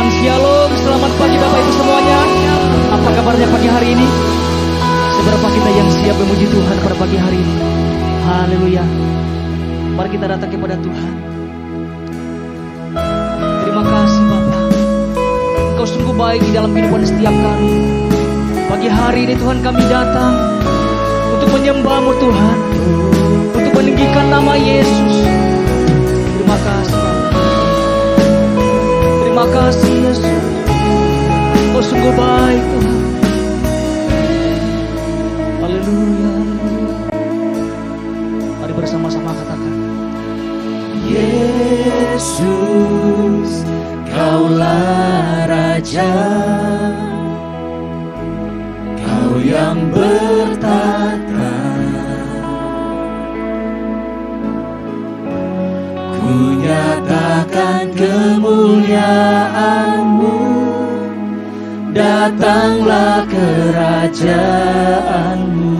Tuhan. Shalom, selamat pagi Bapak Ibu semuanya. Apa kabarnya pagi hari ini? Seberapa kita yang siap memuji Tuhan pada pagi hari ini? Haleluya. Mari kita datang kepada Tuhan. Terima kasih Bapak, Engkau sungguh baik di dalam kehidupan setiap kami. Pagi hari ini Tuhan kami datang untuk menyembah-Mu Tuhan, untuk meninggikan nama Yesus. Terima kasih Bapak. Terima kasih Yesus, Engkau sungguh baik Tuhan. Haleluya. Mari bersama-sama katakan, Yesus, Kaulah Raja, Kau yang bertata. Ku nyatakan kemuliaan-Mu, datanglah kerajaan-Mu.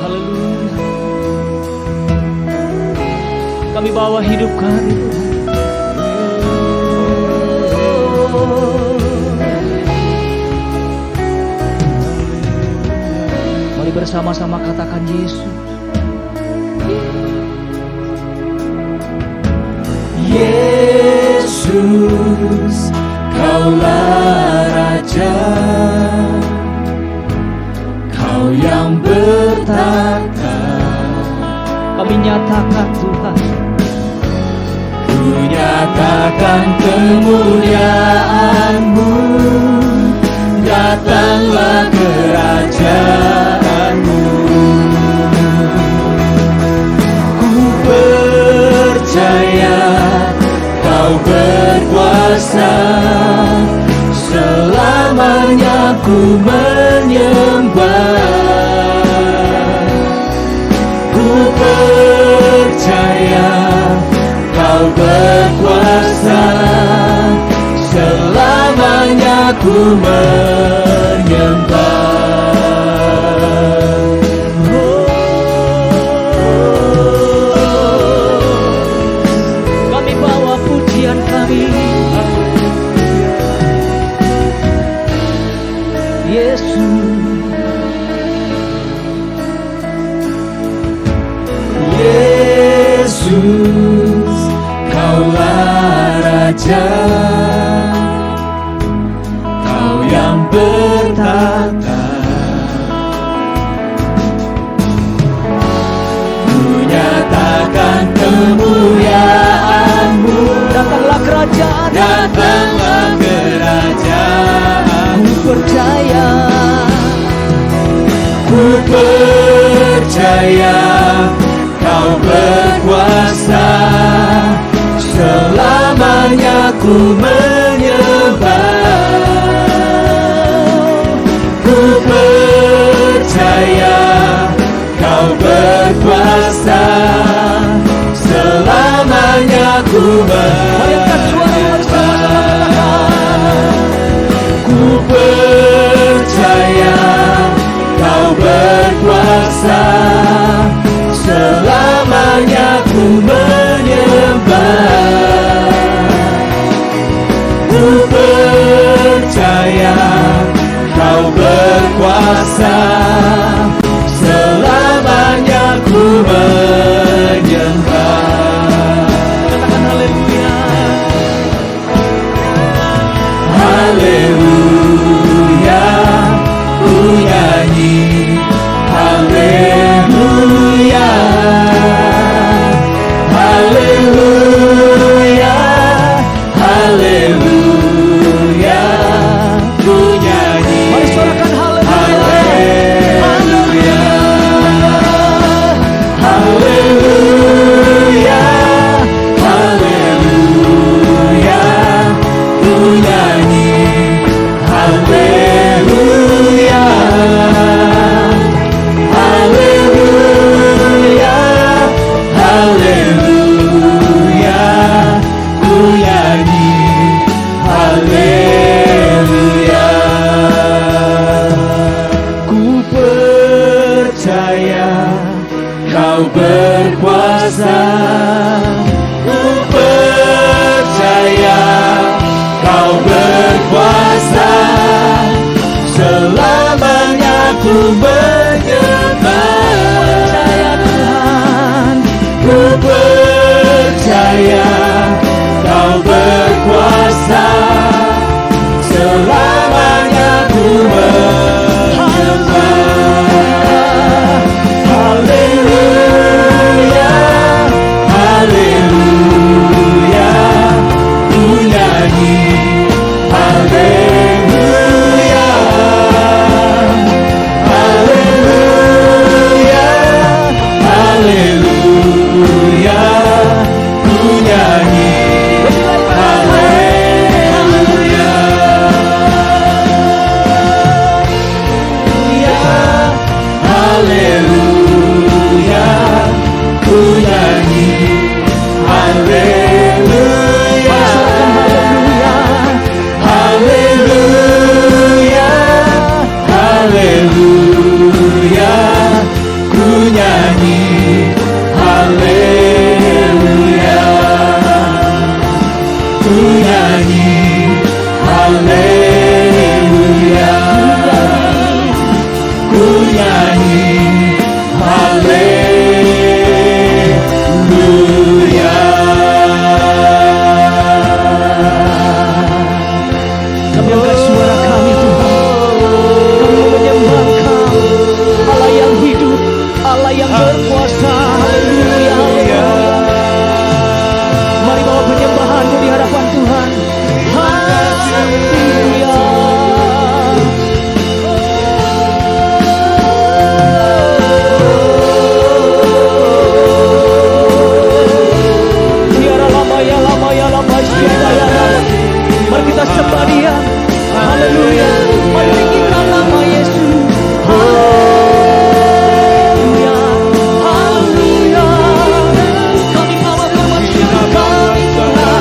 haleluya. Kami bawa hidup kami Tuhan. Mari bersama-sama katakan Yesus. Yesus, Kaulah Raja, Kau yang bertata. Kami nyatakan Tuhan, Ku nyatakan kemuliaan-Mu, datanglah kerajaan-Mu. Ku percaya Kau berkuasa, selamanya ku menyembah. Ku percaya Kau berkuasa, selamanya ku menyembah. kami bawa pujian kami. Yesus, Yesus, Kaulah Raja, Kau yang bertata. Ku nyatakan kemuliaan-Mu, datanglah kerajaan. datanglah kerajaan. Ku percaya, Ku percaya Kau berkuasa, selamanya ku menyembah. Ku percaya Kau berkuasa, selamanya ku bayangkan suara bersama-sama katakan, Ku percaya Kau berkuasa, selamanya ku menyembah. menyembah. Ku percaya Tuhan, Ku percaya Kau berkuasa, selamanya ku menyembah. Haleluya, haleluya, ku nyanyi haleluya, haleluya, haleluya, ku nyanyi haleluya, haleluya, ku nyanyi haleluya, haleluya, haleluya, ku nyanyi haleluya, ku nyanyi haleluya, ku nyanyi haleluya. Kami angkat suara kami Tuhan. Kami menyembah Engkau, Allah yang hidup, Allah yang berkuasa. Haleluya, haleluya. Mari bawa penyembahanmu di hadapan Tuhan. Haleluya. Biara lama ya lama ya lama siapa ya lama. Mari kita sembah Dia. Haleluya. Mari tinggikan nama Yesus. Haleluya. Haleluya. Kami bawa permasyarakat kami Tuhan.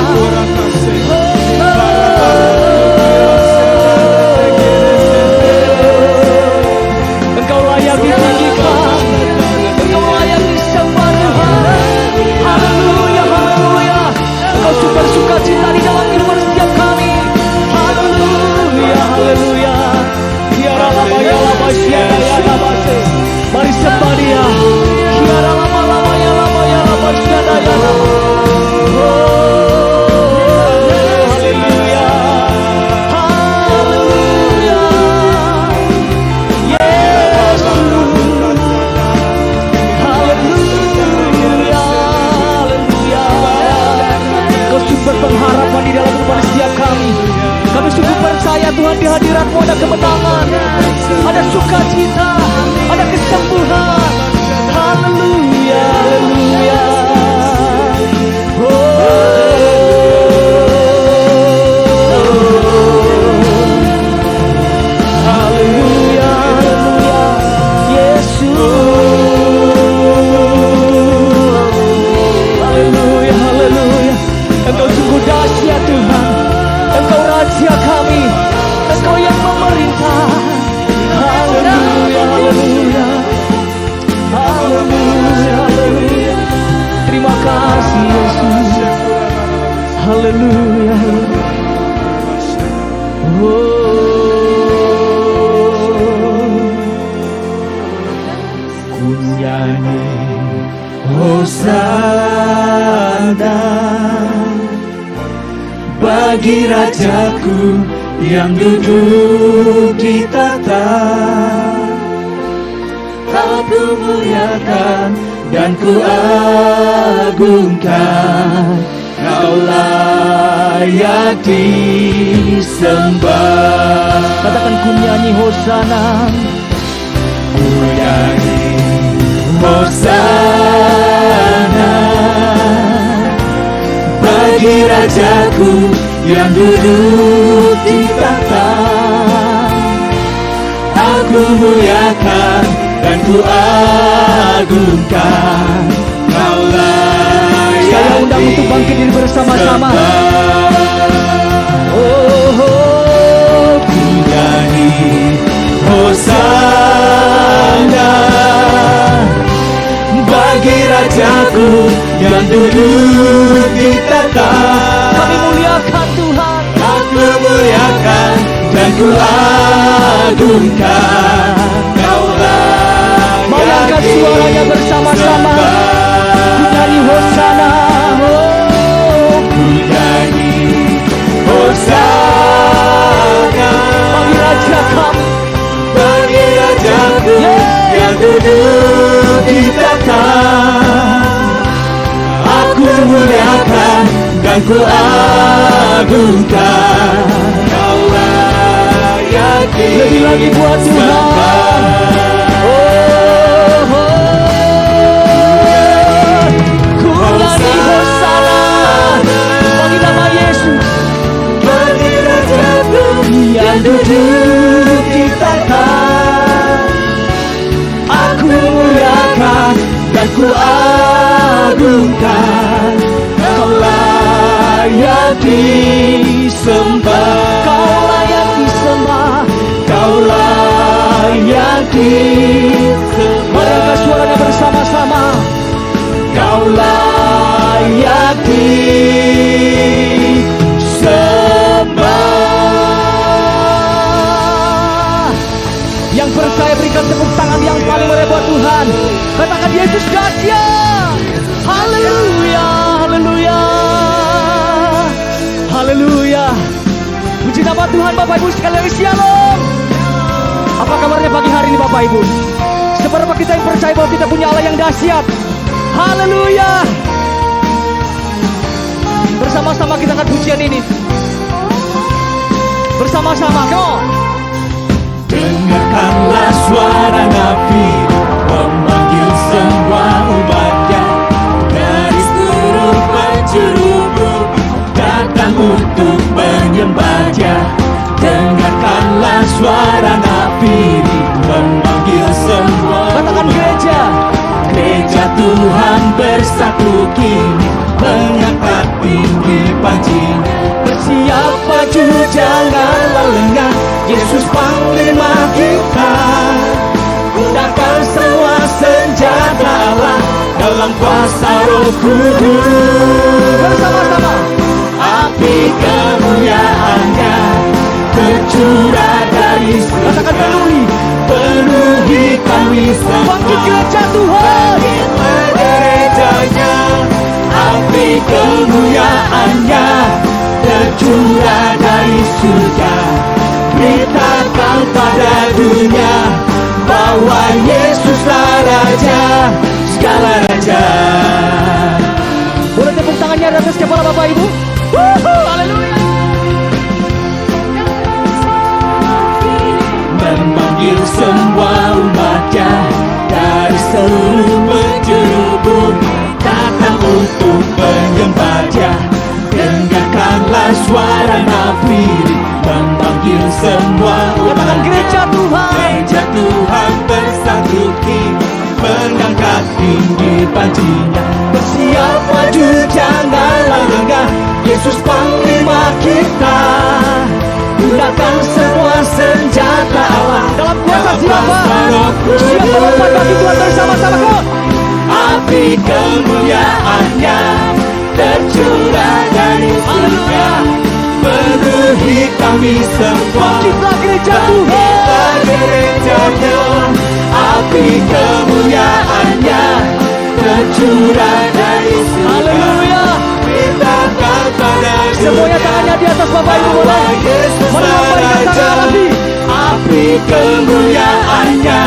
Engkau layak ditinggikan. Engkau layak disembah Tuhan. Haleluya, haleluya. Engkau super suka cita di dalam kehidupan setiap kami. Haleluya, haleluya. Tiara lama ya lama siapa ya lama se. Mari sembah Dia. Tiara lama lama ya lama siapa ya lama. Haleluya, haleluya. Yesus. Haleluya, haleluya. Kau sumber pengharapan di dalam kehidupan setiap kami. Kami sungguh percaya Tuhan, di hadirat-Mu ada kemenangan, ada sukacita, ada kesembuhan. Haleluya, haleluya. Haleluya, haleluya. Yesus. Haleluya, haleluya. Engkau sungguh dahsyat Tuhan. Engkau raja kami. Engkau yang memerintah. Haleluya, haleluya. Haleluya, haleluya. Terima kasih Yesus. Haleluya. Ku nyanyi Hosana bagi Rajaku yang duduk di tahta. Aku muliakan dan ku agungkan, Kau layak disembah. Katakan ku nyanyi Hosana. Ku nyanyi Hosana bagi Rajaku yang duduk di tahta. Aku muliakan dan ku agungkan, Kau layak. Saya undang untuk bangkit diri bersama-sama. Ku nyanyi Hosana bagi Rajaku yang duduk di tahta. Kami muliakan Tuhan. Aku muliakan dan ku agungkan, Kau suaranya bersama-sama. Ku nyanyi Hosana, oh, ku nyanyi Hosana bagi Raja kami, bagi Rajaku yang duduk di tahta. Aku muliakan dan ku agungkan, Kau layak lebih lagi buat Tuhan. Oh, ku nyanyi Hosana bagi nama Yesus, bagi Rajaku yang duduk di tahta. Aku muliakan dan ku agungkan, Kau layak disembah, Kau layak disembah. Kau layak disembah. Mari angkat suaranya bersama-sama. Kau layak disembah. Yang percaya berikan tepuk tangan yang paling meriah buat Tuhan. Katakan Yesus dahsyat. Haleluya, haleluya, haleluya. Puji nama Tuhan Bapak Ibu sekalian, shalom. Apa kabarnya pagi hari ini Bapak Ibu? Seberapa kita yang percaya bahwa kita punya Allah yang dahsyat. Haleluya. Bersama-sama kita angkat pujian ini. Bersama-sama, come on. Dengarkanlah suara Nabi memanggil semua umatnya dari seluruh penjuru bumi datang untuk menyembah Dia. Dengarkanlah suara Nabi memanggil semua. Katakan gereja. Gereja Tuhan bersatu kini mengangkat tinggi panjinya. Bersiap maju janganlah lengah, Yesus panglima kita. Gunakan semua senjata Allah dalam kuasa Roh Kudus. Bersama-sama. Api kemuliaan-Nya tercurah dari Katakan surga. penuhi. Penuhi kami semua. Bangkit gereja Tuhan. Bangkitlah gerejanya. Api kemuliaan-Nya tercurah dari surga. Beritakan pada dunia bahwa Yesuslah Raja segala raja. Boleh tepuk tangannya di atas kepala Bapak Ibu. Haleluya. Memanggil semua umatnya dari seluruh penjuru bumi datang untuk menyembah Dia. Dengarkanlah suara Nabi memanggil semua Katakan umatnya. gereja Tuhan. Gereja Tuhan bersatu kini mengangkat tinggi panjinya. Bersiap maju janganlah lengah, Yesus panglima kita. Gunakan semua senjata Allah Dalam kuasa siapa? Roh Kudus. Siapa Bapak bagi Tuhan bersama-sama kau. Api kemuliaan-Nya tercurah dari surga. Penuhi kami semua. Bangkitlah gereja Tuhan. Bangkitlah gerejanya. Api kemuliaan-Nya tercurah dari surga. Haleluya. Beritakan pada Semuanya tangannya di atas Bapak Ibu boleh. Mari lambaikan tangan lagi. Api kemuliaan-Nya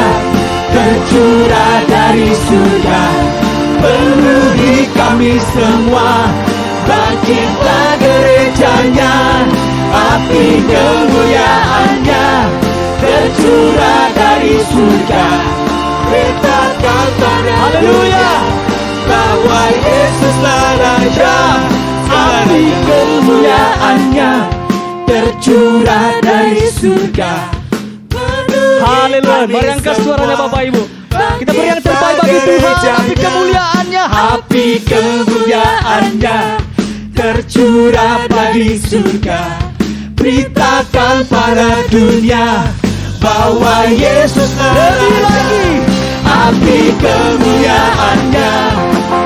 tercurah dari surga. Penuhi kami semua. Bangkitlah gerejanya. Api kemuliaan-Nya tercurah dari surga. Beritakan pada Haleluya. bahwa Yesuslah Raja. Api kemuliaan-Nya tercurah dari surga. Haleluya. Mari angkat suaranya Bapak Ibu. Kita beri yang terbaik bagi Tuhan. Api kemuliaan-Nya. Api kemuliaan-Nya tercurah bagi surga. Beritakan pada dunia bahwa Yesus Lebih lagi. Api kemuliaan-Nya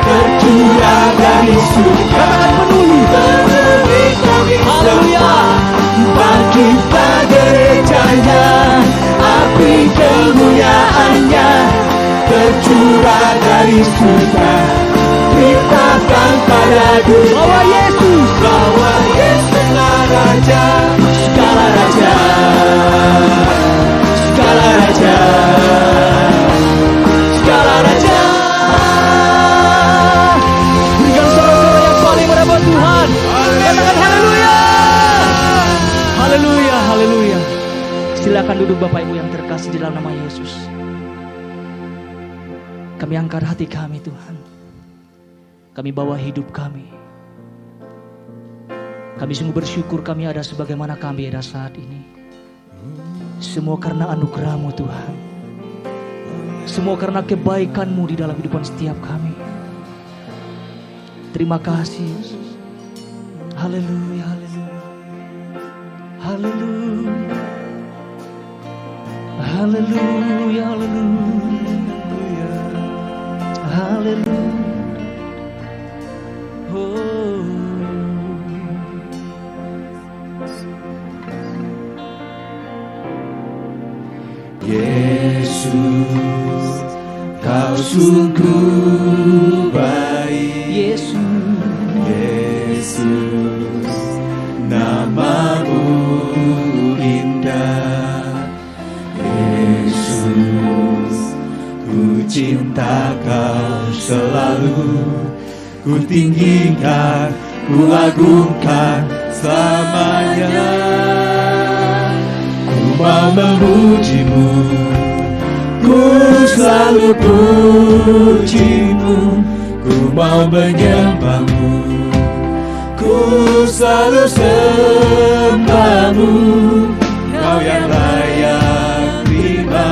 tercurah dari surga. Katakan penuhi. Penuhi kami Haleluya. semua. Bangkitlah gerejanya. Api kemuliaan-Nya tercurah tercurah dari surga. Limpahkan pada dunia Bahwa Yesus bahwa Yesuslah Raja, segala raja, segala raja, segala raja. berikan sorak-sorai yang paling merebut Tuhan. Katakan haleluya. Haleluya, haleluya. Silakan duduk Bapak Ibu yang terkasih di dalam nama Yesus. Kami angkat hati kami Tuhan. Kami bawa hidup kami. Kami sungguh bersyukur kami ada sebagaimana kami ada saat ini. Semua karena anugerah-Mu Tuhan. Semua karena kebaikan-Mu di dalam kehidupan setiap kami. Terima kasih Yesus. Haleluya, haleluya. Haleluya. Haleluya, haleluya. Haleluya. Oh. Yesus, Kau sungguh baik. Yesus, Yesus, nama-Mu indah. Yesus, ku cinta Kau selalu, ku tinggikan, ku agungkan selamanya. Ku mau memuji-Mu, ku selalu puji-Mu, ku mau menyembah-Mu, ku selalu sembah-Mu. Kau yang layak terima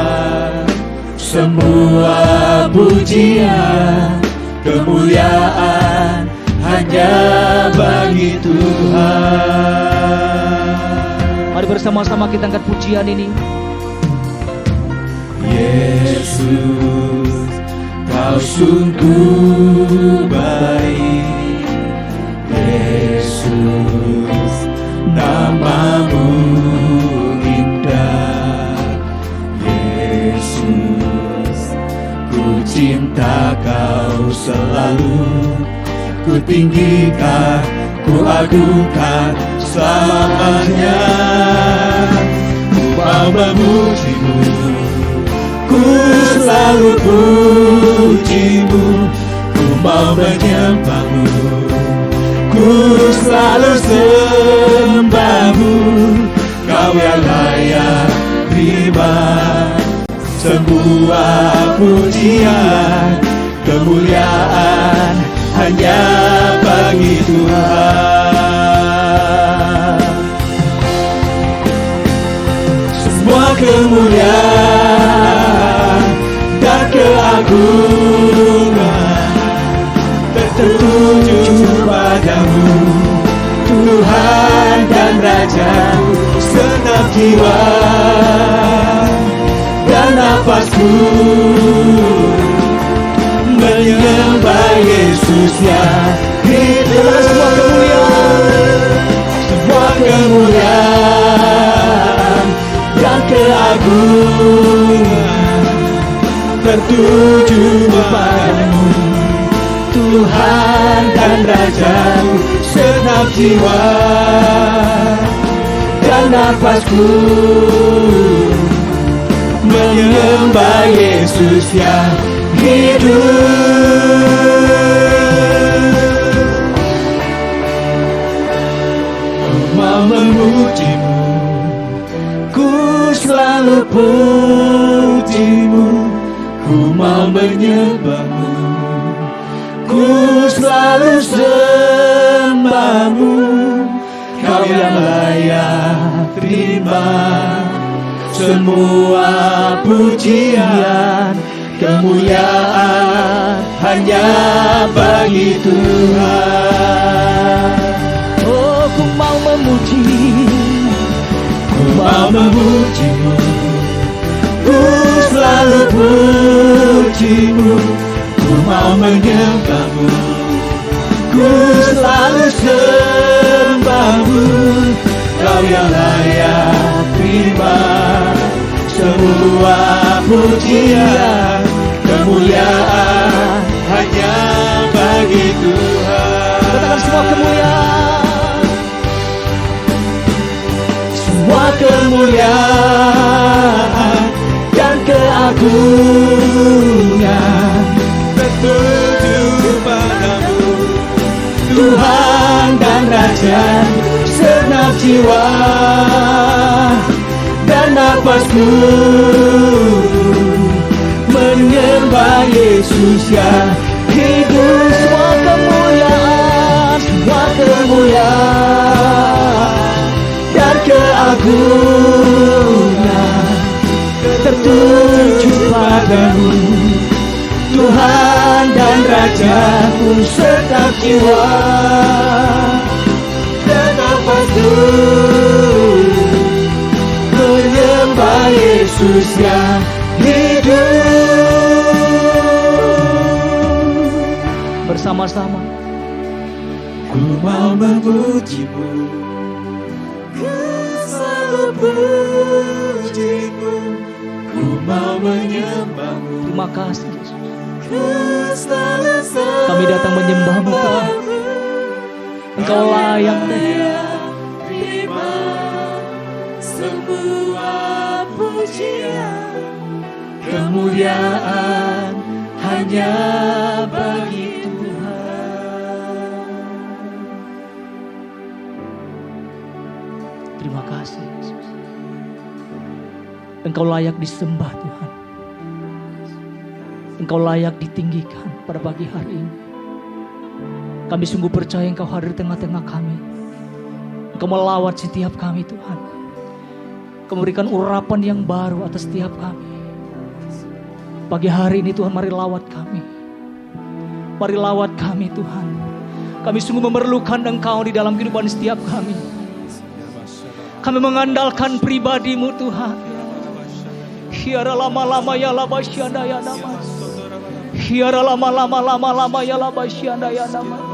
semua pujian, kemuliaan hanya bagi Tuhan. mari bersama-sama kita angkat pujian ini. Yesus, Kau sungguh baik. Yesus, nama-Mu indah. Yesus, ku cinta Kau selalu, ku tinggikan, ku agungkan selamanya. Ku mau memuji-Mu, ku selalu puji-Mu, ku mau menyembah-Mu, ku selalu sembah-Mu. Kau yang layak terima semua pujian, kemuliaan hanya bagi Tuhan. Semua kemuliaan dan keagungan tertuju padamu, Tuhan dan Raja. Segenap jiwa dan nafasku menyembah Yesus yang hidup. Semua kemuliaan dan keagungan tertuju padamu, Tuhan dan Raja. Segenap jiwa dan nafasku menyembah Yesus yang hidup. Ku mau memuji-Mu, ku selalu puji-Mu, ku mau menyembah-Mu, ku selalu sembah-Mu. Kau yang layak terima semua pujian, kemuliaan hanya bagi Tuhan. Oh, ku mau memuji, ku mau memuji-Mu, ku selalu puji-Mu, ku mau menyembah-Mu, ku selalu sembah-Mu. Kau yang layak terima semua pujian, kemuliaan punya tertuju padamu, Tuhan dan Raja segenap jiwa dan nafasku menyembah Yesus yang hidup. Semua kemuliaan dan keagungan tertuju padamu, Tuhan dan Rajaku segenap jiwa dan nafasku menyembah Yesus yang hidup. Bersama-sama ku mau memujimu, ku selalu pujimu, ku mau menyembahmu. Terima kasih Yesus. Ku selalu Kami datang menyembahmu Tuhan. Engkau layak terima semua pujian, kemuliaan hanya bagi Terima kasih Yesus. Engkau layak disembah Tuhan. Engkau layak ditinggikan pada pagi hari ini. Kami sungguh percaya Engkau hadir tengah-tengah kami. Engkau melawat setiap kami Tuhan. Engkau memberikan urapan yang baru atas setiap kami. Pagi hari ini Tuhan, mari lawat kami. Mari lawat kami Tuhan. Kami sungguh memerlukan Engkau di dalam kehidupan setiap kami. Kami mengandalkan pribadi-Mu Tuhan. Hiara lama-lama ya labasyanda ya namas. Hiara lama-lama ya labasyanda ya namas.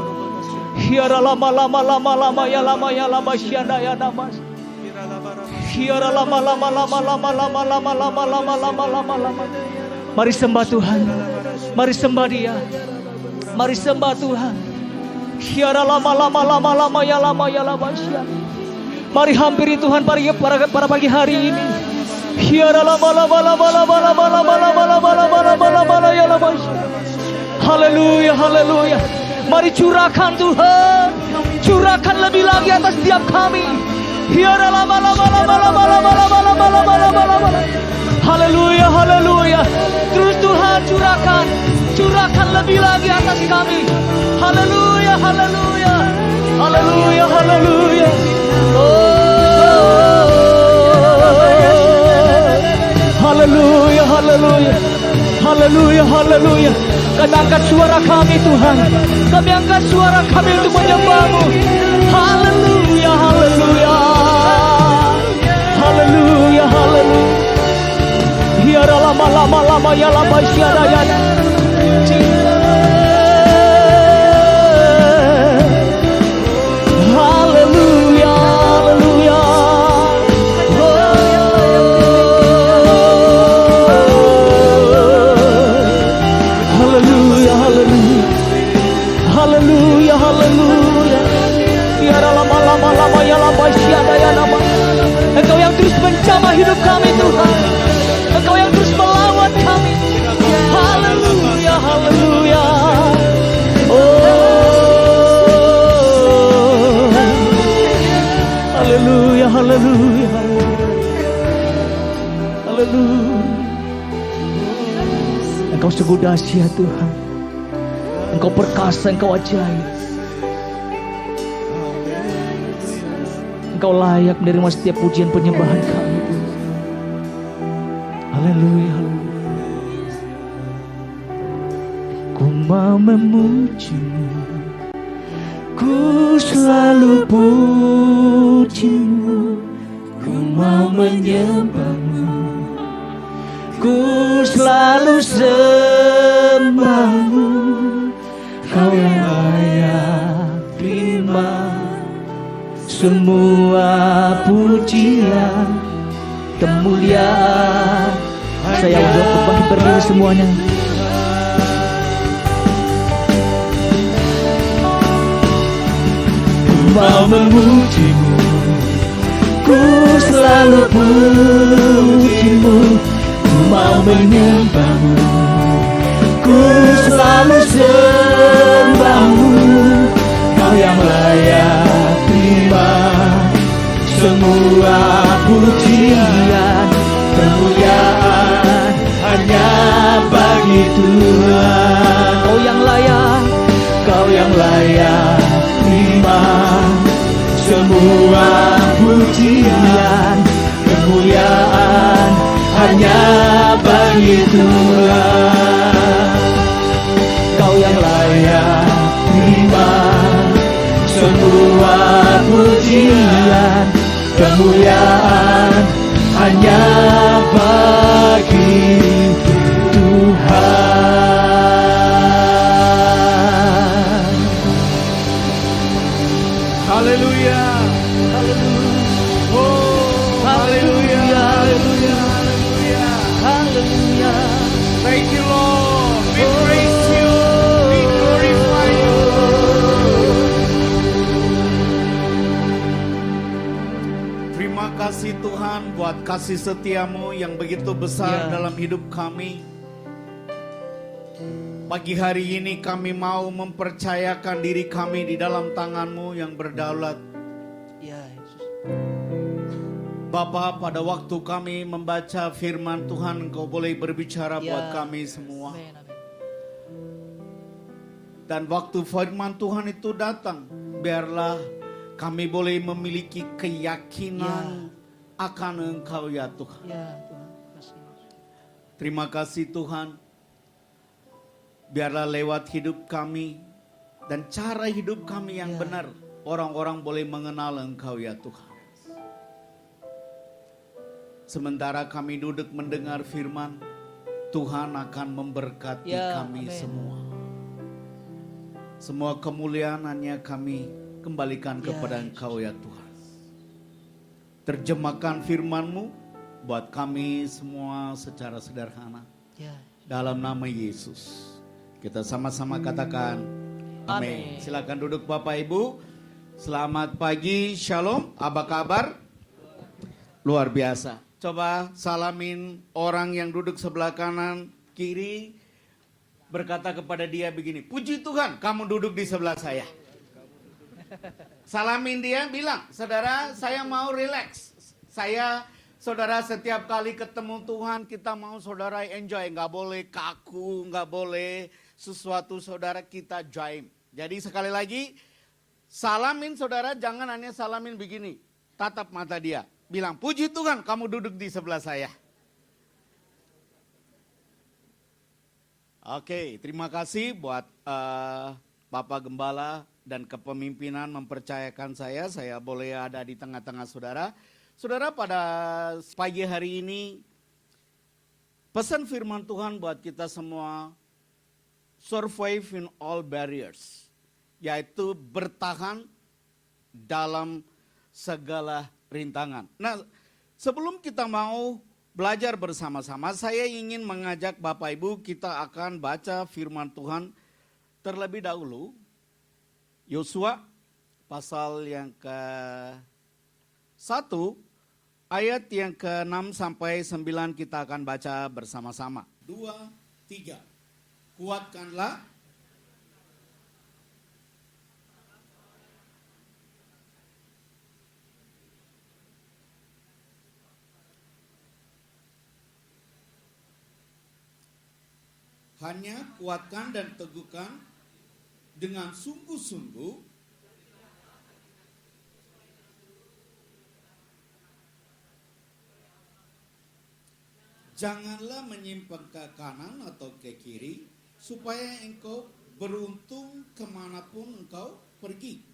Hiara lama-lama ya labasyanda ya namas. Hiara lama-lama. Mari sembah Tuhan. Mari sembah Dia. Mari sembah Tuhan. Hiara lama-lama ya labasyanda. Mari hampiri Tuhan pada pagi hari ini. Haleluya, haleluya. Mari curahkan Tuhan, curahkan lebih lagi atas setiap kami. Haleluya, haleluya. Terus Tuhan curahkan lebih lagi atas kami. Haleluya, haleluya. Haleluya, haleluya. Haleluya, haleluya. Haleluya, haleluya. Kami angkat suara kami Tuhan. Kami angkat suara kami untuk menyembah-Mu. Haleluya, haleluya. Haleluya, haleluya. Hiara lama ya lama syada ya. Haleluya, haleluya. Haleluya, haleluya. Haleluya, haleluya. Biar lama ya lama syada ya nama. Engkau yang terus menjamah hidup kami Tuhan. Engkau yang terus melawat kami. Haleluya, haleluya. Haleluya, haleluya. Haleluya. Engkau sungguh dahsyat Tuhan. Engkau perkasa, Engkau ajaib. Engkau layak menerima setiap pujian penyembahan kami Tuhan. Haleluya, haleluya. Ku mau memuji-Mu, ku selalu puji-Mu, ku mau menyembah-Mu, ku selalu sembah-Mu. Kau yang layak terima semua pujian, kemuliaan. Saya untuk berbangkit berdiri semuanya. Ku mau memuji-Mu, ku selalu puji-Mu, ku mau menyembahmu, ku selalu sembahmu. Kau yang layak terima semua pujian, kemuliaan hanya bagi Tuhan. Kau yang layak, Kau yang layak terima semua pujian, kemuliaan hanya bagi Tuhan. Kau yang layak terima semua pujian, kemuliaan hanya bagi Tuhan. Haleluya, oh haleluya, haleluya, haleluya, haleluya. thank you Lord, we praise you, we glorify you. Terima kasih Tuhan buat kasih setiamu yang begitu besar Ya. dalam hidup kami. Pagi hari ini kami mau mempercayakan diri kami di dalam tangan-Mu yang berdaulat. Ya Yesus. Bapa, pada waktu kami membaca firman Tuhan, Engkau boleh berbicara Ya. buat kami semua. Amin, amin. Dan waktu firman Tuhan itu datang, biarlah kami boleh memiliki keyakinan akan Engkau ya Tuhan. Ya Tuhan, kasih. Terima kasih Tuhan. Biarlah lewat hidup kami dan cara hidup kami yang benar, orang-orang boleh mengenal Engkau ya Tuhan. Sementara kami duduk mendengar firman, Tuhan akan memberkati kami amin. semua. Semua kemuliaan hanya kami kembalikan kepada Engkau ya Tuhan. Terjemahkan firman-Mu buat kami semua secara sederhana. Ya. Dalam nama Yesus. Kita sama-sama katakan amin. Amin. Silakan duduk Bapak Ibu. Selamat pagi, shalom. Apa kabar? Luar biasa. Coba salamin orang yang duduk sebelah kanan kiri. Berkata kepada dia begini, puji Tuhan kamu duduk di sebelah saya. Salamin dia, bilang, saudara saya mau relax. Saudara setiap kali ketemu Tuhan kita mau saudara enjoy. Nggak boleh kaku, nggak boleh sesuatu saudara kita jaim. Jadi sekali lagi salamin saudara, jangan hanya salamin begini. Tatap mata dia, bilang puji Tuhan kamu duduk di sebelah saya. Oke, terima kasih buat Bapak Gembala dan kepemimpinan mempercayakan saya boleh ada di tengah-tengah saudara. Saudara, pada pagi hari ini pesan firman Tuhan buat kita semua, survive in all barriers, yaitu bertahan dalam segala rintangan. Nah, sebelum kita mau belajar bersama-sama, saya ingin mengajak Bapak Ibu, kita akan baca firman Tuhan terlebih dahulu. Yosua pasal yang ke-1 ayat yang ke-6 sampai 9 kita akan baca bersama-sama. 2, 3. Kuatkanlah hanya kuatkan dan teguhkan dengan sungguh-sungguh janganlah menyimpang ke kanan atau ke kiri supaya engkau beruntung kemanapun engkau pergi.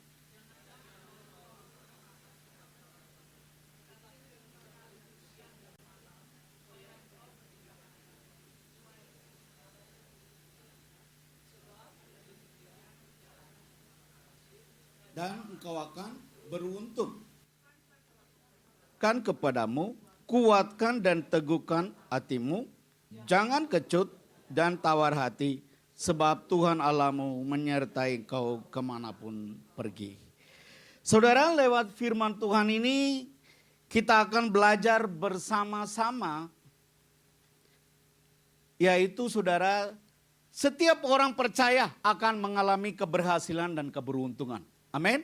Dan engkau akan beruntung. Kan kepadamu, kuatkan dan teguhkan hatimu, jangan kecut dan tawar hati, sebab Tuhan Allahmu menyertai engkau kemanapun pergi. Saudara, lewat firman Tuhan ini kita akan belajar bersama-sama yaitu saudara, setiap orang percaya akan mengalami keberhasilan dan keberuntungan. Amin.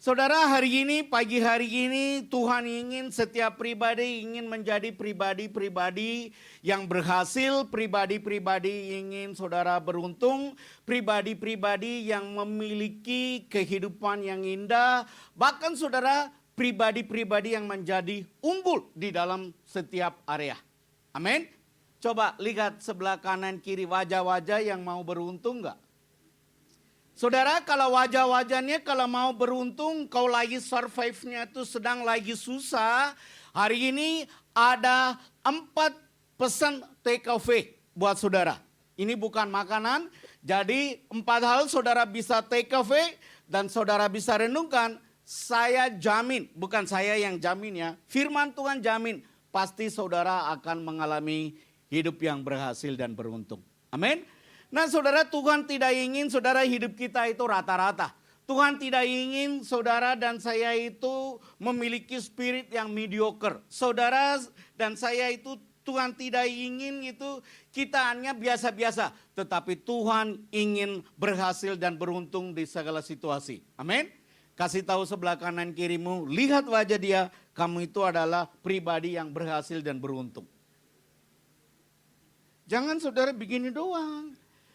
Saudara, hari ini, pagi hari ini Tuhan ingin setiap pribadi ingin menjadi pribadi-pribadi yang berhasil, pribadi-pribadi ingin saudara beruntung, pribadi-pribadi yang memiliki kehidupan yang indah, bahkan saudara pribadi-pribadi yang menjadi unggul di dalam setiap area. Amin. Coba lihat sebelah kanan kiri wajah-wajah yang mau beruntung enggak? Saudara, kalau wajah-wajahnya kalau mau beruntung, kau lagi survive-nya itu sedang lagi susah. Hari ini ada 4 pesan take away buat saudara. Ini bukan makanan, jadi 4 hal saudara bisa take away dan saudara bisa renungkan. Saya jamin, bukan saya yang jamin ya, firman Tuhan jamin, pasti saudara akan mengalami hidup yang berhasil dan beruntung. Amin. Nah saudara, Tuhan tidak ingin saudara hidup kita itu rata-rata. Tuhan tidak ingin saudara dan saya itu memiliki spirit yang mediocre. Saudara dan saya itu Tuhan tidak ingin itu kita hanya biasa-biasa. Tetapi Tuhan ingin berhasil dan beruntung di segala situasi. Amin. Kasih tahu sebelah kanan kirimu, lihat wajah dia, kamu itu adalah pribadi yang berhasil dan beruntung. Jangan saudara begini doang.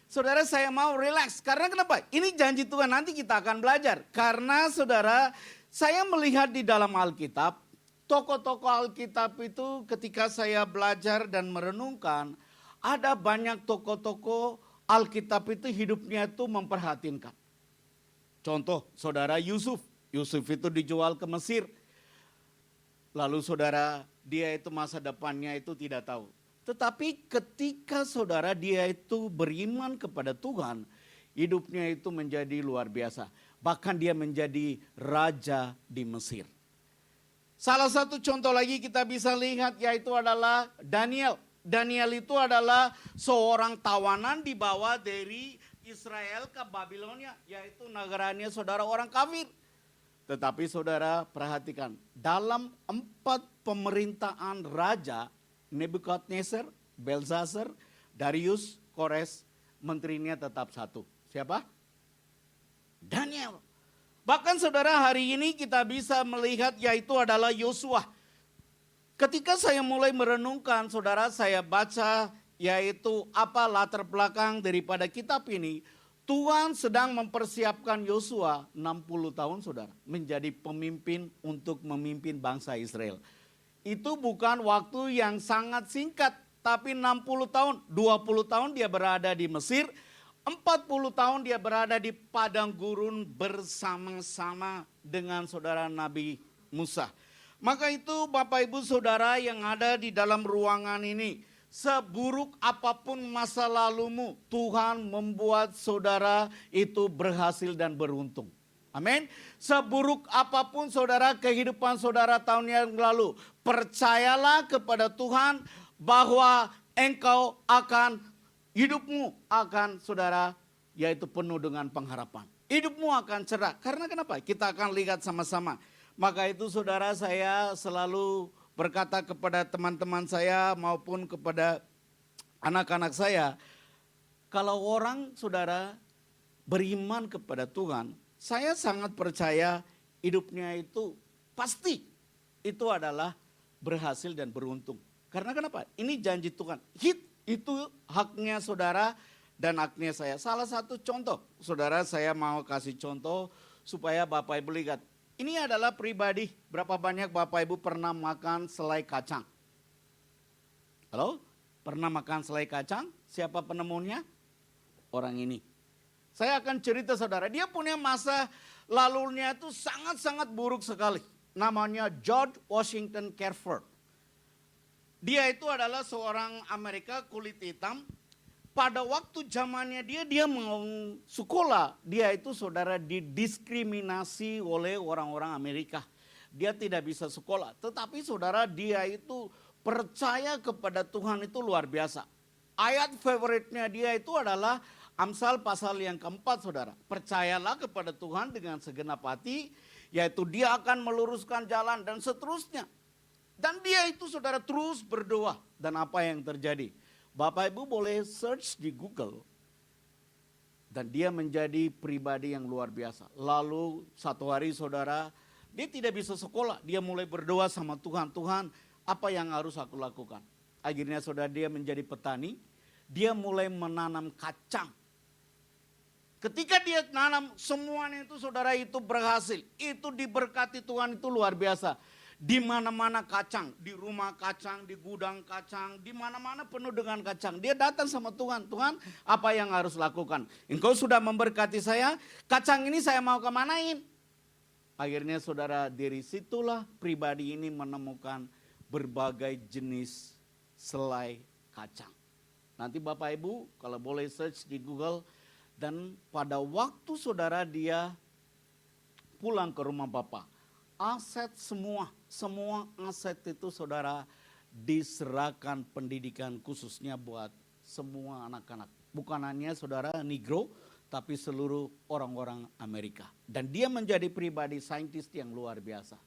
Saudara, saya mau relax. Karena kenapa? Ini janji Tuhan, nanti kita akan belajar. Karena saudara, saya melihat di dalam Alkitab, tokoh-tokoh Alkitab itu ketika saya belajar dan merenungkan, ada banyak tokoh-tokoh Alkitab itu hidupnya itu memperhatinkan. Contoh, saudara Yusuf. Yusuf itu dijual ke Mesir. Lalu saudara, dia itu masa depannya itu tidak tahu. Tetapi ketika saudara dia itu beriman kepada Tuhan, hidupnya itu menjadi luar biasa. Bahkan dia menjadi raja di Mesir. Salah satu contoh lagi kita bisa lihat yaitu adalah Daniel. Daniel itu adalah seorang tawanan dibawa dari Israel ke Babilonia, yaitu negaranya saudara orang kafir. Tetapi saudara perhatikan, dalam 4 pemerintahan raja, Nebukadnezar, Belshazzar, Darius, Kores, menterinya tetap satu. Siapa? Daniel. Bahkan saudara hari ini kita bisa melihat yaitu adalah Yosua. Ketika saya mulai merenungkan saudara, saya baca yaitu apa latar belakang daripada kitab ini. Tuhan sedang mempersiapkan Yosua 60 tahun saudara. Menjadi pemimpin untuk memimpin bangsa Israel. Itu bukan waktu yang sangat singkat, tapi 60 tahun, 20 tahun dia berada di Mesir, 40 tahun dia berada di padang gurun bersama-sama dengan saudara Nabi Musa. Maka itu Bapak Ibu Saudara yang ada di dalam ruangan ini, seburuk apapun masa lalumu, Tuhan membuat saudara itu berhasil dan beruntung. Amin. Seburuk apapun saudara kehidupan saudara tahun yang lalu, percayalah kepada Tuhan bahwa engkau akan, hidupmu akan saudara yaitu penuh dengan pengharapan. Hidupmu akan cerah. Karena kenapa? Kita akan lihat sama-sama. Maka itu saudara saya selalu berkata kepada teman-teman saya maupun kepada anak-anak saya, kalau orang saudara beriman kepada Tuhan, saya sangat percaya hidupnya itu pasti itu adalah berhasil dan beruntung. Karena kenapa? Ini janji Tuhan. Itu haknya saudara dan haknya saya. Salah satu contoh, saudara saya mau kasih contoh supaya Bapak Ibu lihat. Ini adalah pribadi, berapa banyak Bapak Ibu pernah makan selai kacang? Halo? Pernah makan selai kacang? Siapa penemunya? Orang ini. Saya akan cerita saudara, dia punya masa lalunya itu sangat-sangat buruk sekali. Namanya George Washington Carver. Dia itu adalah seorang Amerika kulit hitam. Pada waktu zamannya dia mau sekolah, dia itu saudara didiskriminasi oleh orang-orang Amerika. Dia tidak bisa sekolah, tetapi saudara dia itu percaya kepada Tuhan itu luar biasa. Ayat favoritnya dia itu adalah Amsal pasal yang keempat saudara. Percayalah kepada Tuhan dengan segenap hati, yaitu dia akan meluruskan jalan dan seterusnya. Dan dia itu saudara terus berdoa. Dan apa yang terjadi? Bapak Ibu boleh search di Google. Dan dia menjadi pribadi yang luar biasa. Lalu satu hari saudara, dia tidak bisa sekolah. Dia mulai berdoa sama Tuhan, Tuhan apa yang harus aku lakukan? Akhirnya saudara dia menjadi petani, dia mulai menanam kacang. Ketika dia nanam semuanya itu saudara itu berhasil. Itu diberkati Tuhan itu luar biasa. Di mana-mana kacang, di rumah kacang, di gudang kacang, di mana-mana penuh dengan kacang. Dia datang sama Tuhan, Tuhan apa yang harus lakukan? Engkau sudah memberkati saya, kacang ini saya mau kemanain? Akhirnya saudara dari situlah pribadi ini menemukan berbagai jenis selai kacang. Nanti Bapak Ibu kalau boleh search di Google. Dan pada waktu saudara dia pulang ke rumah Bapak. Aset semua aset itu saudara diserahkan pendidikan khususnya buat semua anak-anak. Bukan hanya saudara Negro, tapi seluruh orang-orang Amerika. Dan dia menjadi pribadi saintis yang luar biasa.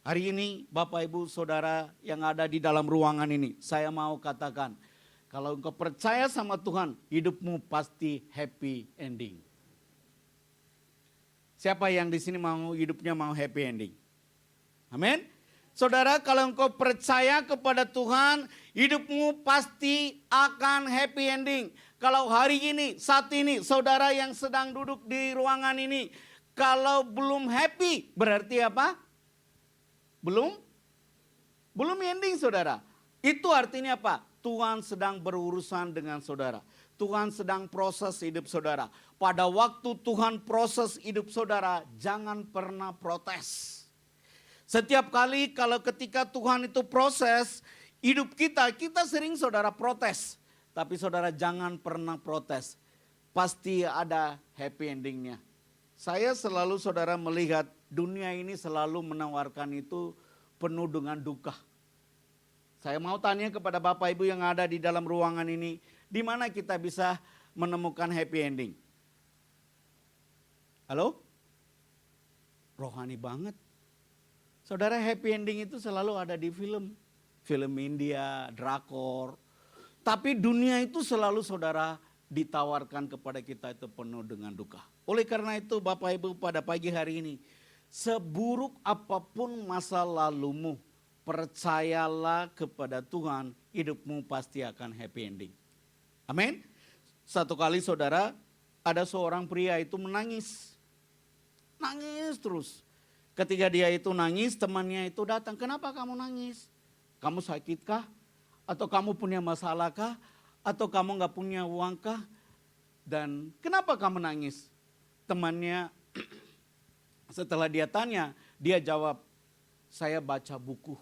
Hari ini Bapak Ibu Saudara yang ada di dalam ruangan ini, saya mau katakan, kalau engkau percaya sama Tuhan, hidupmu pasti happy ending. Siapa yang di sini mau hidupnya mau happy ending? Amin. Saudara, kalau engkau percaya kepada Tuhan, hidupmu pasti akan happy ending. Kalau hari ini, saat ini, saudara yang sedang duduk di ruangan ini, kalau belum happy, berarti apa? Belum ending saudara. Itu artinya apa? Tuhan sedang berurusan dengan saudara. Tuhan sedang proses hidup saudara. Pada waktu Tuhan proses hidup saudara, jangan pernah protes. Setiap kali kalau ketika Tuhan itu proses hidup kita sering saudara protes. Tapi saudara jangan pernah protes. Pasti ada happy endingnya. Saya selalu saudara melihat dunia ini selalu menawarkan itu penuh dengan duka. Saya mau tanya kepada Bapak Ibu yang ada di dalam ruangan ini, di mana kita bisa menemukan happy ending? Halo? Rohani banget. Saudara, happy ending itu selalu ada di film. Film India, drakor. Tapi dunia itu selalu saudara ditawarkan kepada kita itu penuh dengan duka. Oleh karena itu Bapak Ibu pada pagi hari ini, seburuk apapun masa lalumu, percayalah kepada Tuhan, hidupmu pasti akan happy ending. Amin. Satu kali saudara, ada seorang pria itu menangis. Nangis terus. Ketika dia itu nangis, temannya itu datang. Kenapa kamu nangis? Kamu sakitkah? Atau kamu punya masalahkah? Atau kamu gak punya uangkah? Dan kenapa kamu nangis? Temannya setelah dia tanya, dia jawab, saya baca buku.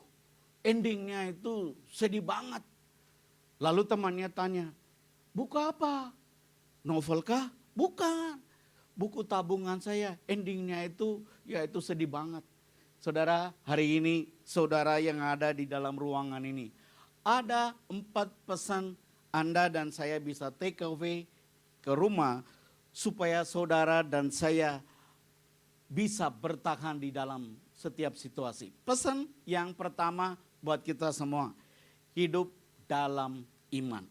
Endingnya itu sedih banget. Lalu temannya tanya, buku apa? Novelkah? Bukan. Buku tabungan saya, endingnya itu yaitu sedih banget. Saudara, hari ini saudara yang ada di dalam ruangan ini, ada 4 pesan Anda dan saya bisa take away ke rumah supaya saudara dan saya bisa bertahan di dalam setiap situasi. Pesan yang pertama buat kita semua, hidup dalam iman.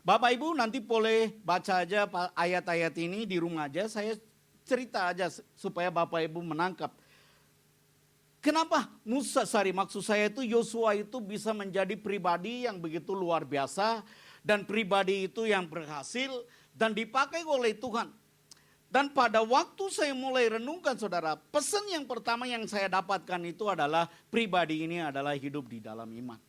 Bapak Ibu nanti boleh baca aja ayat-ayat ini di rumah aja, saya cerita aja supaya Bapak Ibu menangkap. Kenapa maksud saya itu Yosua itu bisa menjadi pribadi yang begitu luar biasa dan pribadi itu yang berhasil dan dipakai oleh Tuhan. Dan pada waktu saya mulai renungkan saudara, pesan yang pertama yang saya dapatkan itu adalah pribadi ini adalah hidup di dalam iman.